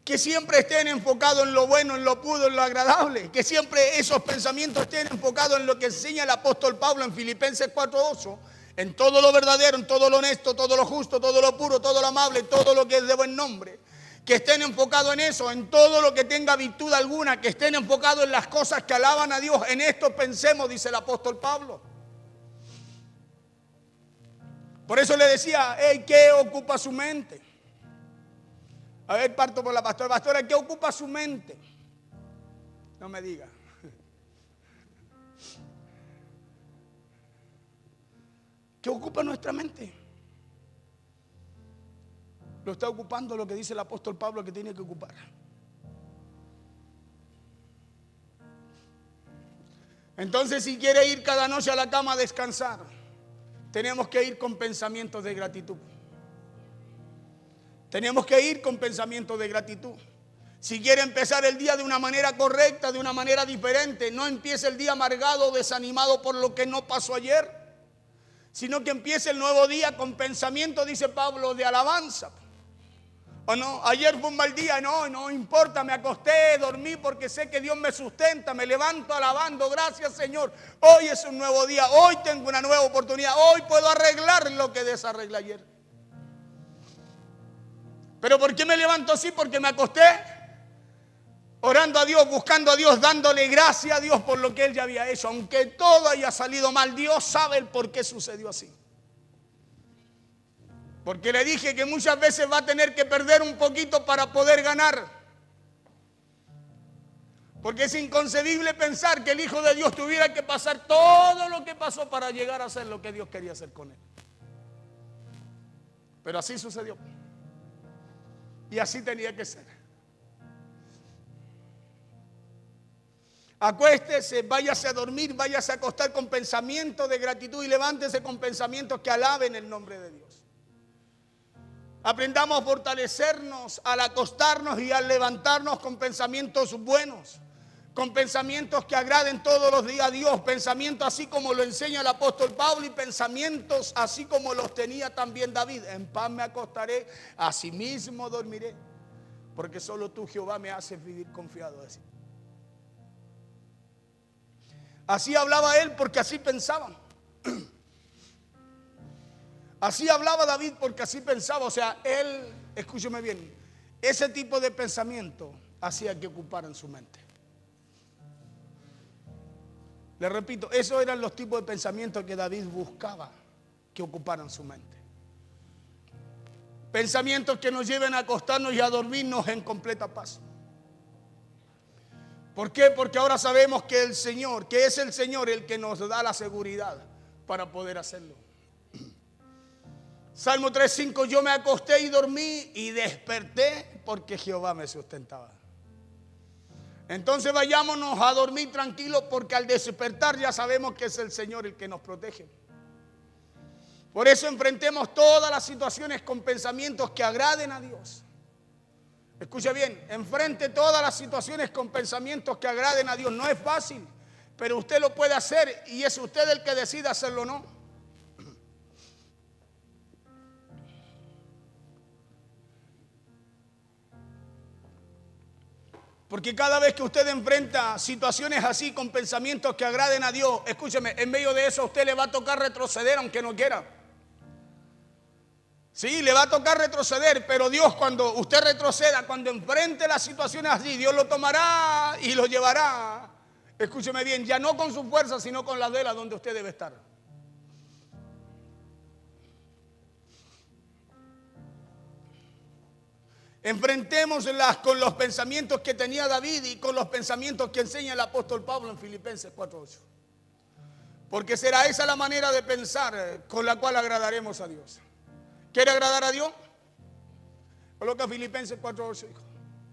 Que siempre estén enfocados en lo bueno, en lo puro, en lo agradable. Que siempre esos pensamientos estén enfocados en lo que enseña el apóstol Pablo en Filipenses 4:8. En todo lo verdadero, en todo lo honesto, todo lo justo, todo lo puro, todo lo amable, todo lo que es de buen nombre. Que estén enfocados en eso, en todo lo que tenga virtud alguna. Que estén enfocados en las cosas que alaban a Dios. En esto pensemos, dice el apóstol Pablo. Por eso le decía, ¿qué ocupa su mente? A ver, parto por la pastora. Pastora, ¿qué ocupa su mente? No me diga. ¿Qué ocupa nuestra mente? Lo está ocupando lo que dice el apóstol Pablo que tiene que ocupar. Entonces, si quiere ir cada noche a la cama a descansar, tenemos que ir con pensamientos de gratitud. Tenemos que ir con pensamientos de gratitud. Si quiere empezar el día de una manera correcta, de una manera diferente, no empiece el día amargado, desanimado por lo que no pasó ayer, sino que empiece el nuevo día con pensamiento, dice Pablo, de alabanza. ¿O no? Ayer fue un mal día, no importa, me acosté, dormí porque sé que Dios me sustenta, me levanto alabando, gracias Señor. Hoy es un nuevo día, hoy tengo una nueva oportunidad, hoy puedo arreglar lo que desarreglé ayer. ¿Pero por qué me levanto así? Porque me acosté orando a Dios, buscando a Dios, dándole gracias a Dios por lo que Él ya había hecho. Aunque todo haya salido mal, Dios sabe el por qué sucedió así. Porque le dije que muchas veces va a tener que perder un poquito para poder ganar. Porque es inconcebible pensar que el Hijo de Dios tuviera que pasar todo lo que pasó para llegar a hacer lo que Dios quería hacer con Él. Pero así sucedió. Y así tenía que ser. Acuéstese, váyase a dormir, váyase a acostar con pensamientos de gratitud y levántese con pensamientos que alaben el nombre de Dios. Aprendamos a fortalecernos al acostarnos y al levantarnos con pensamientos buenos, con pensamientos que agraden todos los días a Dios, pensamientos así como lo enseña el apóstol Pablo y pensamientos así como los tenía también David. En paz me acostaré, asimismo dormiré, porque solo tú, Jehová, me haces vivir confiado. Así hablaba él porque así pensaba. Así hablaba David porque así pensaba. O sea, él, escúcheme bien, ese tipo de pensamiento hacía que ocuparan su mente. Le repito, esos eran los tipos de pensamientos que David buscaba que ocuparan su mente. Pensamientos que nos lleven a acostarnos y a dormirnos en completa paz. ¿Por qué? Porque ahora sabemos que el Señor, que es el Señor el que nos da la seguridad para poder hacerlo. Salmo 3:5, yo me acosté y dormí y desperté porque Jehová me sustentaba. Entonces vayámonos a dormir tranquilos porque al despertar ya sabemos que es el Señor el que nos protege. Por eso enfrentemos todas las situaciones con pensamientos que agraden a Dios. Escucha bien, enfrente todas las situaciones con pensamientos que agraden a Dios. No es fácil, pero usted lo puede hacer y es usted el que decide hacerlo o no. Porque cada vez que usted enfrenta situaciones así con pensamientos que agraden a Dios, escúcheme, en medio de eso a usted le va a tocar retroceder aunque no quiera. Sí, le va a tocar retroceder, pero Dios, cuando usted retroceda, cuando enfrente las situaciones así, Dios lo tomará y lo llevará. Escúcheme bien, ya no con su fuerza, sino con la vela donde usted debe estar. Enfrentémoslas con los pensamientos que tenía David y con los pensamientos que enseña el apóstol Pablo en Filipenses 4:8. Porque será esa la manera de pensar con la cual agradaremos a Dios. ¿Quiere agradar a Dios? Coloca Filipenses 4:8.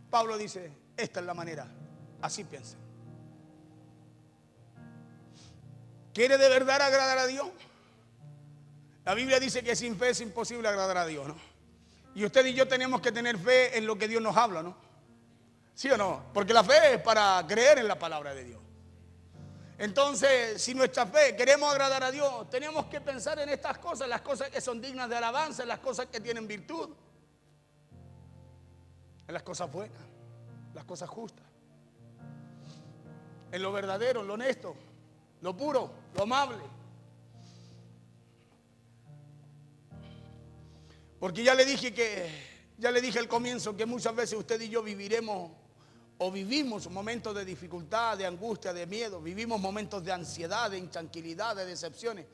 Pablo dice, esta es la manera, así piensa. ¿Quiere de verdad agradar a Dios? La Biblia dice que sin fe es imposible agradar a Dios, ¿no? Y usted y yo tenemos que tener fe en lo que Dios nos habla, ¿no? ¿Sí o no? Porque la fe es para creer en la palabra de Dios. Entonces, si nuestra fe queremos agradar a Dios, tenemos que pensar en estas cosas, las cosas que son dignas de alabanza, las cosas que tienen virtud, en las cosas buenas, las cosas justas, en lo verdadero, en lo honesto, lo puro, lo amable. Porque ya le dije al comienzo que muchas veces usted y yo viviremos o vivimos momentos de dificultad, de angustia, de miedo, vivimos momentos de ansiedad, de intranquilidad, de decepciones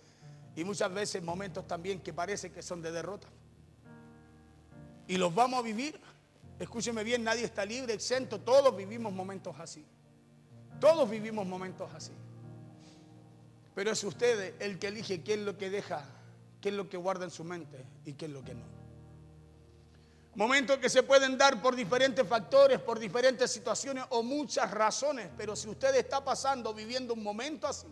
y muchas veces momentos también que parece que son de derrota. Y los vamos a vivir. Escúcheme bien, nadie está libre, exento, todos vivimos momentos así. Todos vivimos momentos así. Pero es usted el que elige qué es lo que deja, qué es lo que guarda en su mente y qué es lo que no. Momentos que se pueden dar por diferentes factores, por diferentes situaciones o muchas razones. Pero si usted está pasando, viviendo un momento así,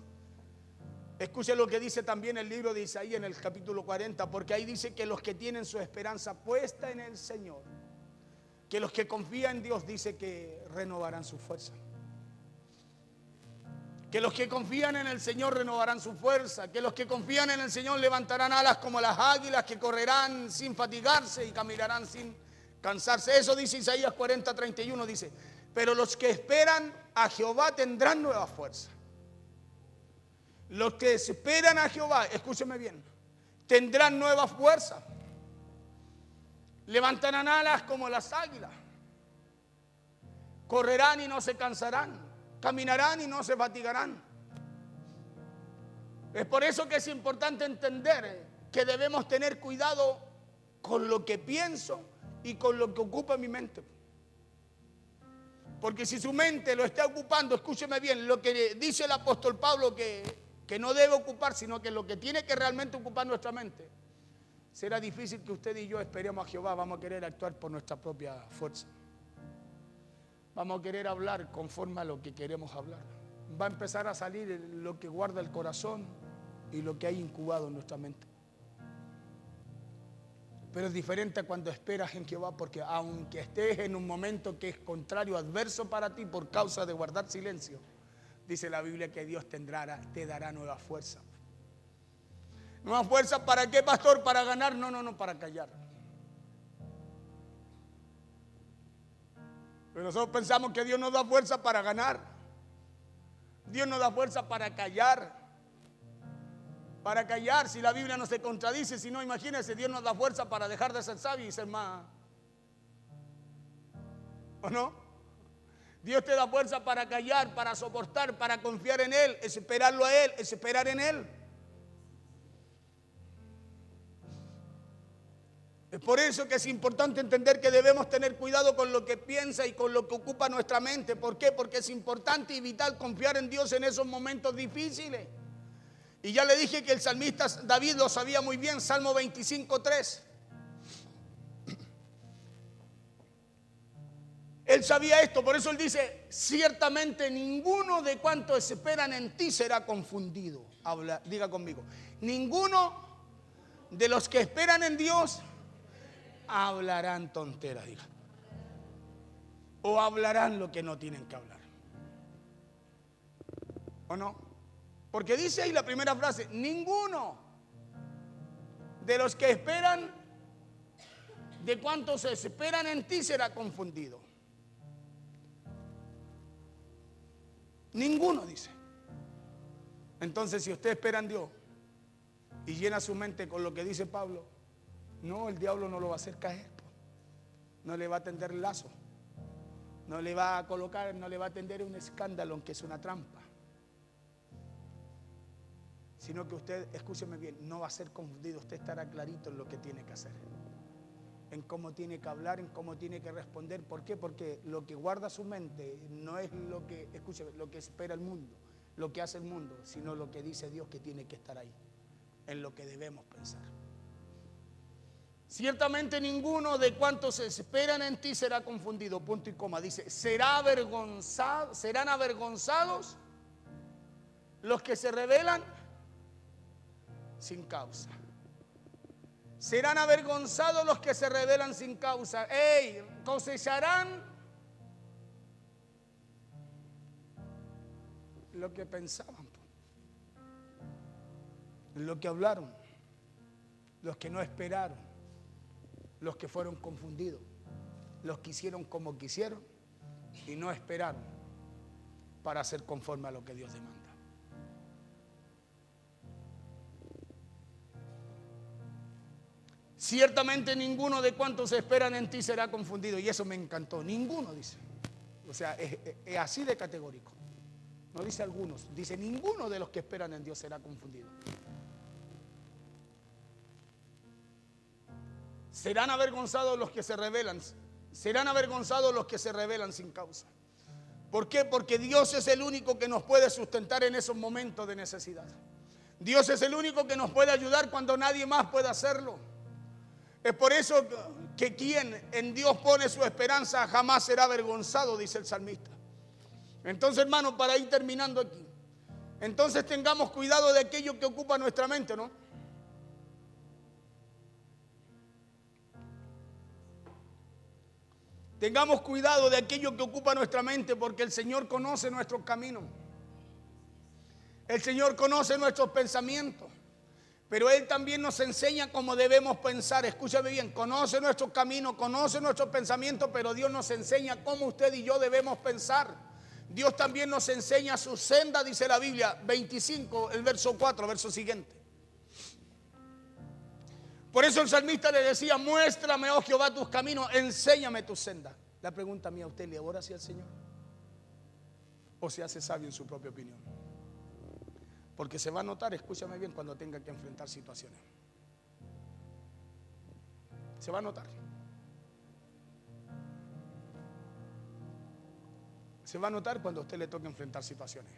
escuche lo que dice también el libro de Isaías en el capítulo 40, porque ahí dice que los que tienen su esperanza puesta en el Señor, que los que confían en Dios, dice que renovarán su fuerza. Que los que confían en el Señor renovarán su fuerza. Que los que confían en el Señor levantarán alas como las águilas, que correrán sin fatigarse y caminarán sin cansarse. Eso dice Isaías 40:31, dice, pero los que esperan a Jehová tendrán nueva fuerza. Los que esperan a Jehová, escúcheme bien, tendrán nueva fuerza. Levantarán alas como las águilas. Correrán y no se cansarán. Caminarán y no se fatigarán. Es por eso que es importante entender que debemos tener cuidado con lo que pienso y con lo que ocupa mi mente. Porque si su mente lo está ocupando, escúcheme bien, lo que dice el apóstol Pablo que no debe ocupar, sino que lo que tiene que realmente ocupar nuestra mente, será difícil que usted y yo esperemos a Jehová. Vamos a querer actuar por nuestra propia fuerza. Vamos a querer hablar conforme a lo que queremos hablar. Va a empezar a salir lo que guarda el corazón y lo que hay incubado en nuestra mente. Pero es diferente cuando esperas en Jehová, porque aunque estés en un momento que es contrario, adverso para ti por causa de guardar silencio, dice la Biblia que Dios te dará nueva fuerza. ¿Nueva fuerza para qué, pastor? ¿Para ganar? No, para callar. Pero nosotros pensamos que Dios nos da fuerza para ganar. Dios nos da fuerza para callar. Para callar, si la Biblia no se contradice, si no, imagínense, Dios nos da fuerza para dejar de ser sabio y ser más. ¿O no? Dios te da fuerza para callar, para soportar, para confiar en Él, esperarlo a Él, esperar en Él. Es por eso que es importante entender que debemos tener cuidado con lo que piensa y con lo que ocupa nuestra mente. ¿Por qué? Porque es importante y vital confiar en Dios en esos momentos difíciles. Y ya le dije que el salmista David lo sabía muy bien, Salmo 25:3. Él sabía esto, por eso él dice, ciertamente ninguno de cuantos esperan en ti será confundido. Diga conmigo, ninguno de los que esperan en Dios hablarán tonteras, diga. O hablarán lo que no tienen que hablar. ¿O no? Porque dice ahí la primera frase, ninguno de los que esperan, de cuantos se esperan en ti será confundido. Ninguno, dice. Entonces, si usted espera en Dios y llena su mente con lo que dice Pablo, No, el diablo no lo va a hacer caer. No le va a tender el lazo. No le va a colocar, no le va a tender un escándalo, aunque es una trampa. Sino que usted, escúcheme bien, no va a ser confundido. Usted estará clarito en lo que tiene que hacer. En cómo tiene que hablar, en cómo tiene que responder. ¿Por qué? Porque lo que guarda su mente no es lo que, escúcheme, lo que espera el mundo, lo que hace el mundo, sino lo que dice Dios que tiene que estar ahí, en lo que debemos pensar. Ciertamente ninguno de cuantos esperan en ti será confundido, punto y coma. Dice, serán avergonzados los que se rebelan sin causa. Serán avergonzados los que se rebelan sin causa. Cosecharán lo que pensaban, lo que hablaron, los que no esperaron, los que fueron confundidos, los que hicieron como quisieron y no esperaron para hacer conforme a lo que Dios demanda. Ciertamente ninguno de cuantos esperan en ti será confundido. Y eso me encantó. Ninguno, dice. O sea, es así de categórico. No dice algunos, dice ninguno de los que esperan en Dios será confundido. Serán avergonzados los que se rebelan. Serán avergonzados los que se rebelan sin causa. ¿Por qué? Porque Dios es el único que nos puede sustentar en esos momentos de necesidad. Dios es el único que nos puede ayudar cuando nadie más puede hacerlo. Es por eso que quien en Dios pone su esperanza jamás será avergonzado, dice el salmista. Entonces, hermano, para ir terminando aquí, entonces tengamos cuidado de aquello que ocupa nuestra mente, ¿no? Tengamos cuidado de aquello que ocupa nuestra mente, porque el Señor conoce nuestros caminos. El Señor conoce nuestros pensamientos. Pero Él también nos enseña cómo debemos pensar. Escúchame bien, conoce nuestros caminos, conoce nuestros pensamientos, pero Dios nos enseña cómo usted y yo debemos pensar. Dios también nos enseña su senda, dice la Biblia, 25, el verso 4, verso siguiente. Por eso el salmista le decía, muéstrame, oh Jehová, tus caminos, enséñame tu senda. La pregunta mía, ¿usted le ora hacia el Señor? ¿O se hace sabio en su propia opinión? Porque se va a notar, escúchame bien, cuando tenga que enfrentar situaciones. Se va a notar. Se va a notar cuando a usted le toque enfrentar situaciones.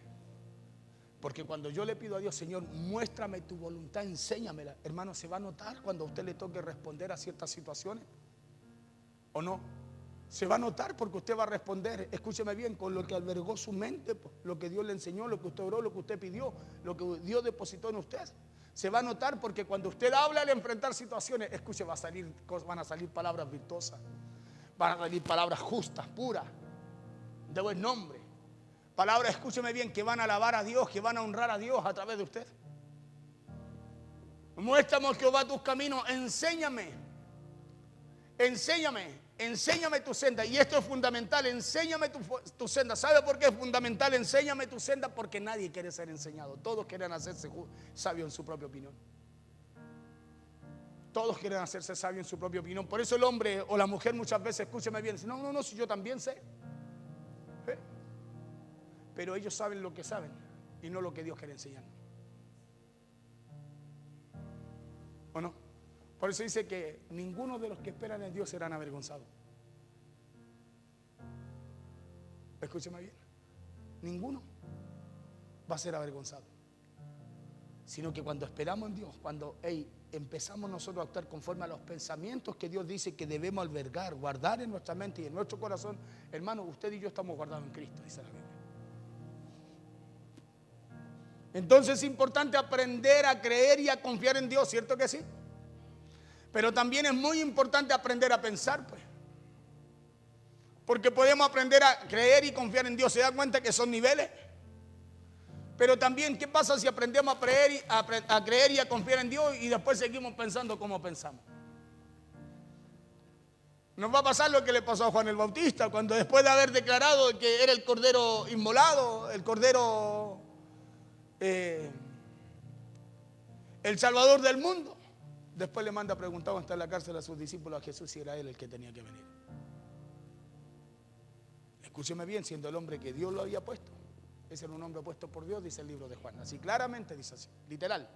Porque cuando yo le pido a Dios, Señor, muéstrame tu voluntad, enséñamela. Hermano, ¿se va a notar cuando a usted le toque responder a ciertas situaciones? ¿O no? Se va a notar porque usted va a responder, escúcheme bien, con lo que albergó su mente, lo que Dios le enseñó, lo que usted oró, lo que usted pidió, lo que Dios depositó en usted. Se va a notar porque cuando usted habla al enfrentar situaciones, escuche, van a salir palabras virtuosas, van a salir palabras justas, puras, de buen nombre. Palabras, escúcheme bien, que van a alabar a Dios, que van a honrar a Dios a través de usted. Muéstrame, Jehová, tus caminos, enséñame tu senda. Y esto es fundamental, enséñame tu senda. ¿Sabe por qué es fundamental? Enséñame tu senda, porque nadie quiere ser enseñado. Todos quieren hacerse sabios en su propia opinión. Todos quieren hacerse sabios en su propia opinión. Por eso el hombre o la mujer muchas veces, escúcheme bien, dice, no, si yo también sé. Pero ellos saben lo que saben y no lo que Dios quiere enseñar. ¿O no? Por eso dice que ninguno de los que esperan en Dios serán avergonzados. Escúcheme bien. Ninguno va a ser avergonzado. Sino que cuando esperamos en Dios, cuando empezamos nosotros a actuar conforme a los pensamientos que Dios dice que debemos albergar, guardar en nuestra mente y en nuestro corazón, hermano, usted y yo estamos guardados en Cristo, dice la Biblia. Entonces es importante aprender a creer y a confiar en Dios, ¿cierto que sí? Pero también es muy importante aprender a pensar, pues. Porque podemos aprender a creer y confiar en Dios. ¿Se da cuenta que son niveles? Pero también, ¿qué pasa si aprendemos a creer y a confiar en Dios y después seguimos pensando como pensamos? Nos va a pasar lo que le pasó a Juan el Bautista, cuando después de haber declarado que era el cordero inmolado, el cordero, el salvador del mundo, Después le manda preguntado hasta en la cárcel a sus discípulos a Jesús si era él el que tenía que venir. Escúcheme bien, siendo el hombre que Dios lo había puesto. Ese era un hombre puesto por Dios, dice el libro de Juan. Así claramente dice así, literal.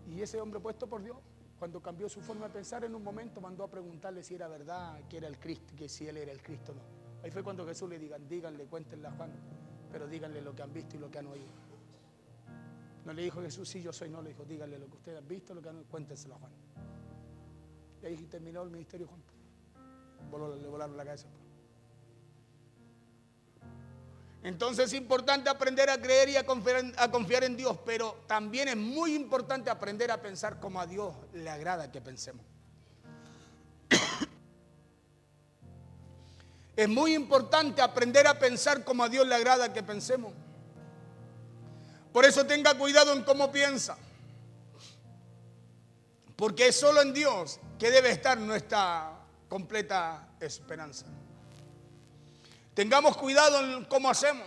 Y ese hombre puesto por Dios, cuando cambió su forma de pensar, en un momento mandó a preguntarle si era verdad que era el Cristo, que si él era el Cristo o no. Ahí fue cuando Jesús le digan, díganle, cuéntenle a Juan, pero díganle lo que han visto y lo que han oído. No le dijo Jesús, sí, yo soy, no, le dijo, díganle lo que ustedes han visto, lo que han oído, cuéntenselo a Juan. Y ahí terminó el ministerio Juan. Le volaron la cabeza. Entonces es importante aprender a creer y a confiar en Dios, pero también es muy importante aprender a pensar como a Dios le agrada que pensemos. Es muy importante aprender a pensar como a Dios le agrada que pensemos. Por eso tenga cuidado en cómo piensa, porque es solo en Dios que debe estar nuestra completa esperanza. Tengamos cuidado en cómo hacemos.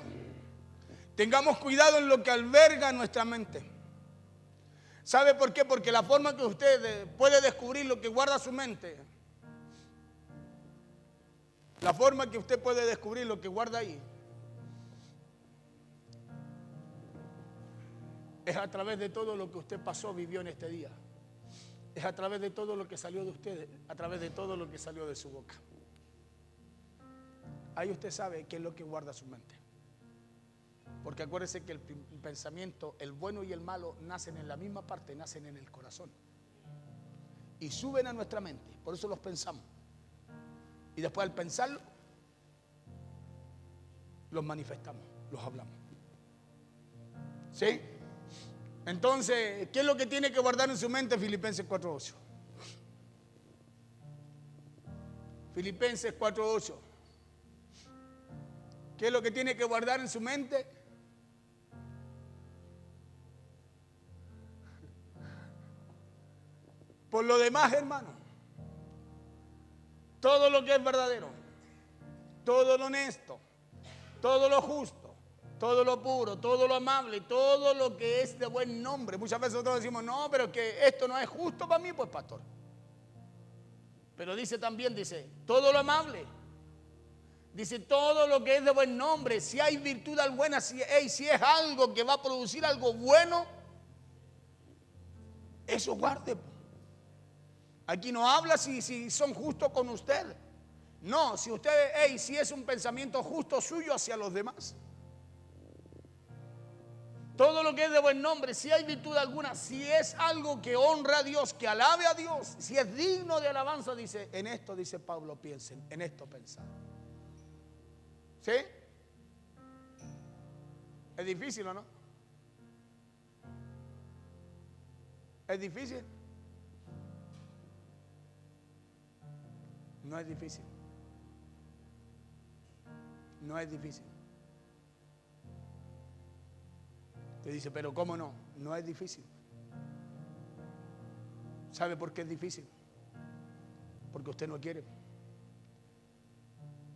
Tengamos cuidado en lo que alberga nuestra mente. ¿Sabe por qué? Porque la forma que usted puede descubrir lo que guarda su mente, la forma que usted puede descubrir lo que guarda ahí, es a través de todo lo que usted pasó, vivió en este día. Es a través de todo lo que salió de usted, a través de todo lo que salió de su boca. Ahí usted sabe qué es lo que guarda su mente. Porque acuérdese que el pensamiento, el bueno y el malo, nacen en la misma parte, nacen en el corazón. Y suben a nuestra mente, por eso los pensamos. Y después al pensarlo, los manifestamos, los hablamos. ¿Sí? Entonces, ¿qué es lo que tiene que guardar en su mente? Filipenses 4:8. Filipenses 4:8. ¿Qué es lo que tiene que guardar en su mente? Por lo demás, hermano, todo lo que es verdadero, todo lo honesto, todo lo justo, todo lo puro, todo lo amable, todo lo que es de buen nombre. Muchas veces nosotros decimos, no, pero que esto no es justo para mí, pues pastor. Pero dice también, dice, todo lo amable. Dice todo lo que es de buen nombre, si hay virtud alguna, si es algo que va a producir algo bueno, eso guarde. Aquí no habla si son justos con usted. No, si es un pensamiento justo suyo hacia los demás. Todo lo que es de buen nombre, si hay virtud alguna, si es algo que honra a Dios, que alabe a Dios, si es digno de alabanza, dice, en esto, dice Pablo, piensen, en esto pensar. ¿Sí? ¿Es difícil o no? ¿Es difícil? No es difícil. No es difícil. Te dice, pero ¿cómo no? No es difícil. ¿Sabe por qué es difícil? Porque usted no quiere.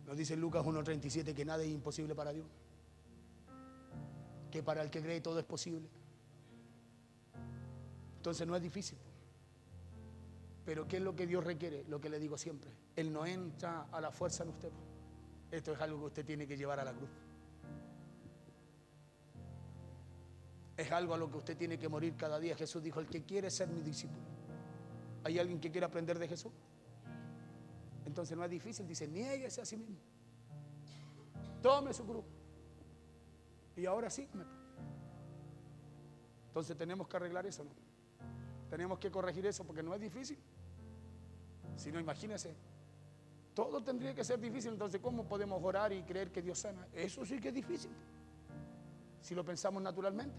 Nos dice Lucas 1:37 que nada es imposible para Dios. Que para el que cree todo es posible. Entonces no es difícil. Pero ¿qué es lo que Dios requiere? Lo que le digo siempre. Él no entra a la fuerza en usted. Esto es algo que usted tiene que llevar a la cruz. Es algo a lo que usted tiene que morir cada día. Jesús dijo, el que quiere ser mi discípulo. ¿Hay alguien que quiere aprender de Jesús? Entonces no es difícil, dice, niéguese a sí mismo. Tome su cruz. Y ahora sí. Entonces tenemos que arreglar eso, ¿no? Tenemos que corregir eso porque no es difícil. Si no, imagínese, todo tendría que ser difícil. Entonces, ¿cómo podemos orar y creer que Dios sana? Eso sí que es difícil. Si lo pensamos naturalmente.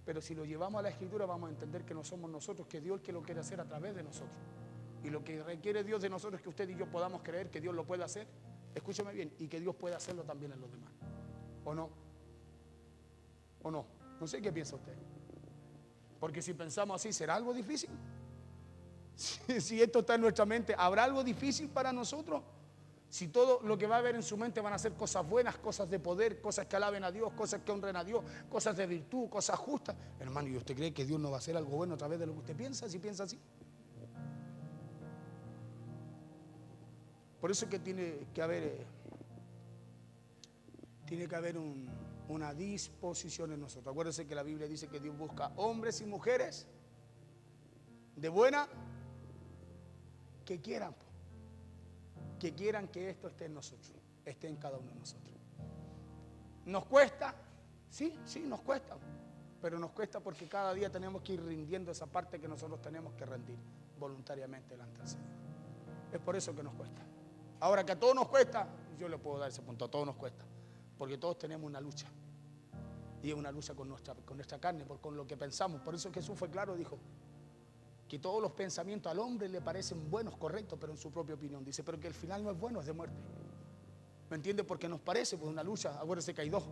Pero si lo llevamos a la Escritura, vamos a entender que no somos nosotros, que Dios que lo quiere hacer a través de nosotros. Y lo que requiere Dios de nosotros es que usted y yo podamos creer que Dios lo puede hacer. Escúcheme bien, y que Dios puede hacerlo también en los demás. ¿O no? ¿O no? No sé qué piensa usted. Porque si pensamos así, ¿será algo difícil? Si esto está en nuestra mente, ¿habrá algo difícil para nosotros? Si todo lo que va a haber en su mente van a ser cosas buenas, cosas de poder, cosas que alaben a Dios, cosas que honren a Dios, cosas de virtud, cosas justas, hermano, ¿y usted cree que Dios no va a hacer algo bueno a través de lo que usted piensa, si piensa así? Por eso es que tiene que haber una disposición en nosotros. Acuérdense que la Biblia dice que Dios busca hombres y mujeres de buena que quieran que esto esté en nosotros, esté en cada uno de nosotros. ¿Nos cuesta? Sí, nos cuesta, pero nos cuesta porque cada día tenemos que ir rindiendo esa parte que nosotros tenemos que rendir voluntariamente delante del Señor. Es por eso que nos cuesta. Ahora que a todos nos cuesta, yo le puedo dar ese punto, a todos nos cuesta, porque todos tenemos una lucha, y es una lucha con nuestra carne, con lo que pensamos. Por eso Jesús fue claro, dijo que todos los pensamientos al hombre le parecen buenos, correctos, pero en su propia opinión. Dice, pero que el final no es bueno, es de muerte. ¿Me entiende? Porque nos parece pues una lucha. Acuérdense que hay dos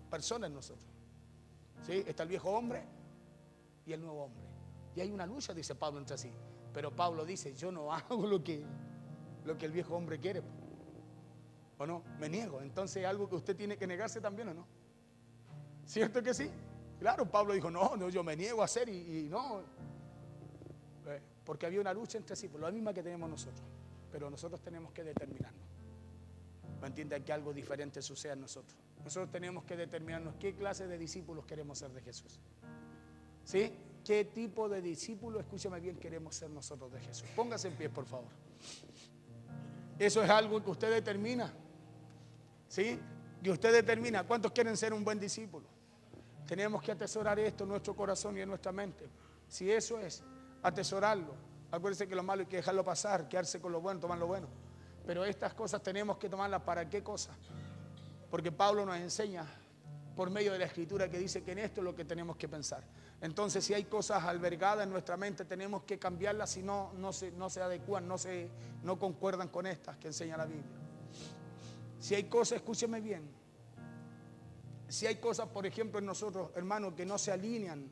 personas en nosotros. ¿Sí? Está el viejo hombre y el nuevo hombre. Y hay una lucha, dice Pablo, entre sí. Pero Pablo dice, yo no hago lo que el viejo hombre quiere. ¿O no? Me niego. Entonces es algo que usted tiene que negarse también, ¿o no? ¿Cierto que sí? Claro, Pablo dijo, no, yo me niego a hacer y no. Porque había una lucha entre sí, por la misma que tenemos nosotros. Pero nosotros tenemos que determinarnos. ¿Me entiende? Que algo diferente suceda en nosotros. Nosotros tenemos que determinarnos qué clase de discípulos queremos ser de Jesús. ¿Sí? ¿Qué tipo de discípulo, escúchame bien, queremos ser nosotros de Jesús? Póngase en pie, por favor. Eso es algo que usted determina. ¿Sí? Que usted determina. ¿Cuántos quieren ser un buen discípulo? Tenemos que atesorar esto en nuestro corazón y en nuestra mente. Si eso es atesorarlo, acuérdense que lo malo hay que dejarlo pasar, quedarse con lo bueno, tomar lo bueno. Pero estas cosas tenemos que tomarlas ¿para qué cosa? Porque Pablo nos enseña por medio de la Escritura que dice que en esto es lo que tenemos que pensar. Entonces, si hay cosas albergadas en nuestra mente, tenemos que cambiarlas si no se adecúan, no concuerdan con estas que enseña la Biblia. Si hay cosas, escúcheme bien, si hay cosas, por ejemplo, en nosotros, hermanos, que no se alinean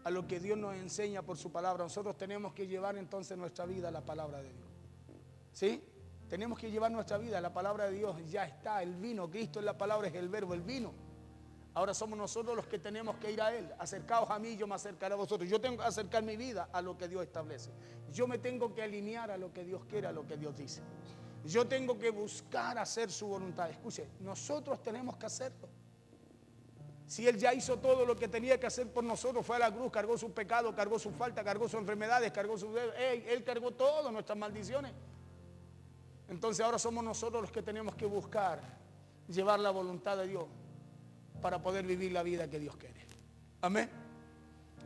a lo que Dios nos enseña por su palabra, nosotros tenemos que llevar entonces nuestra vida a la palabra de Dios. ¿Sí? Tenemos que llevar nuestra vida a la palabra de Dios. Ya está, el vino, Cristo es la palabra, es el verbo, el vino. Ahora somos nosotros los que tenemos que ir a Él. Acercaos a mí, yo me acercaré a vosotros. Yo tengo que acercar mi vida a lo que Dios establece. Yo me tengo que alinear a lo que Dios quiere, a lo que Dios dice. Yo tengo que buscar hacer su voluntad. Escuche, nosotros tenemos que hacerlo. Si Él ya hizo todo lo que tenía que hacer por nosotros, fue a la cruz, cargó sus pecados, cargó su falta, cargó sus enfermedades, cargó sus dedos. Él cargó todo, nuestras maldiciones. Entonces ahora somos nosotros los que tenemos que buscar llevar la voluntad de Dios para poder vivir la vida que Dios quiere. Amén.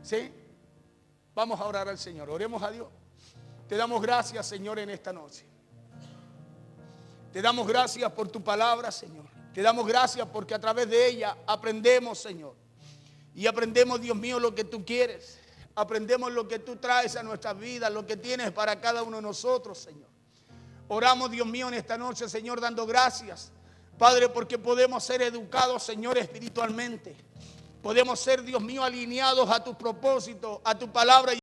¿Sí? Vamos a orar al Señor. Oremos a Dios. Te damos gracias, Señor, en esta noche. Te damos gracias por tu palabra, Señor. Te damos gracias porque a través de ella aprendemos, Señor. Y aprendemos, Dios mío, lo que tú quieres. Aprendemos lo que tú traes a nuestras vidas, lo que tienes para cada uno de nosotros, Señor. Oramos, Dios mío, en esta noche, Señor, dando gracias, Padre, porque podemos ser educados, Señor, espiritualmente. Podemos ser, Dios mío, alineados a tus propósitos, a tu palabra.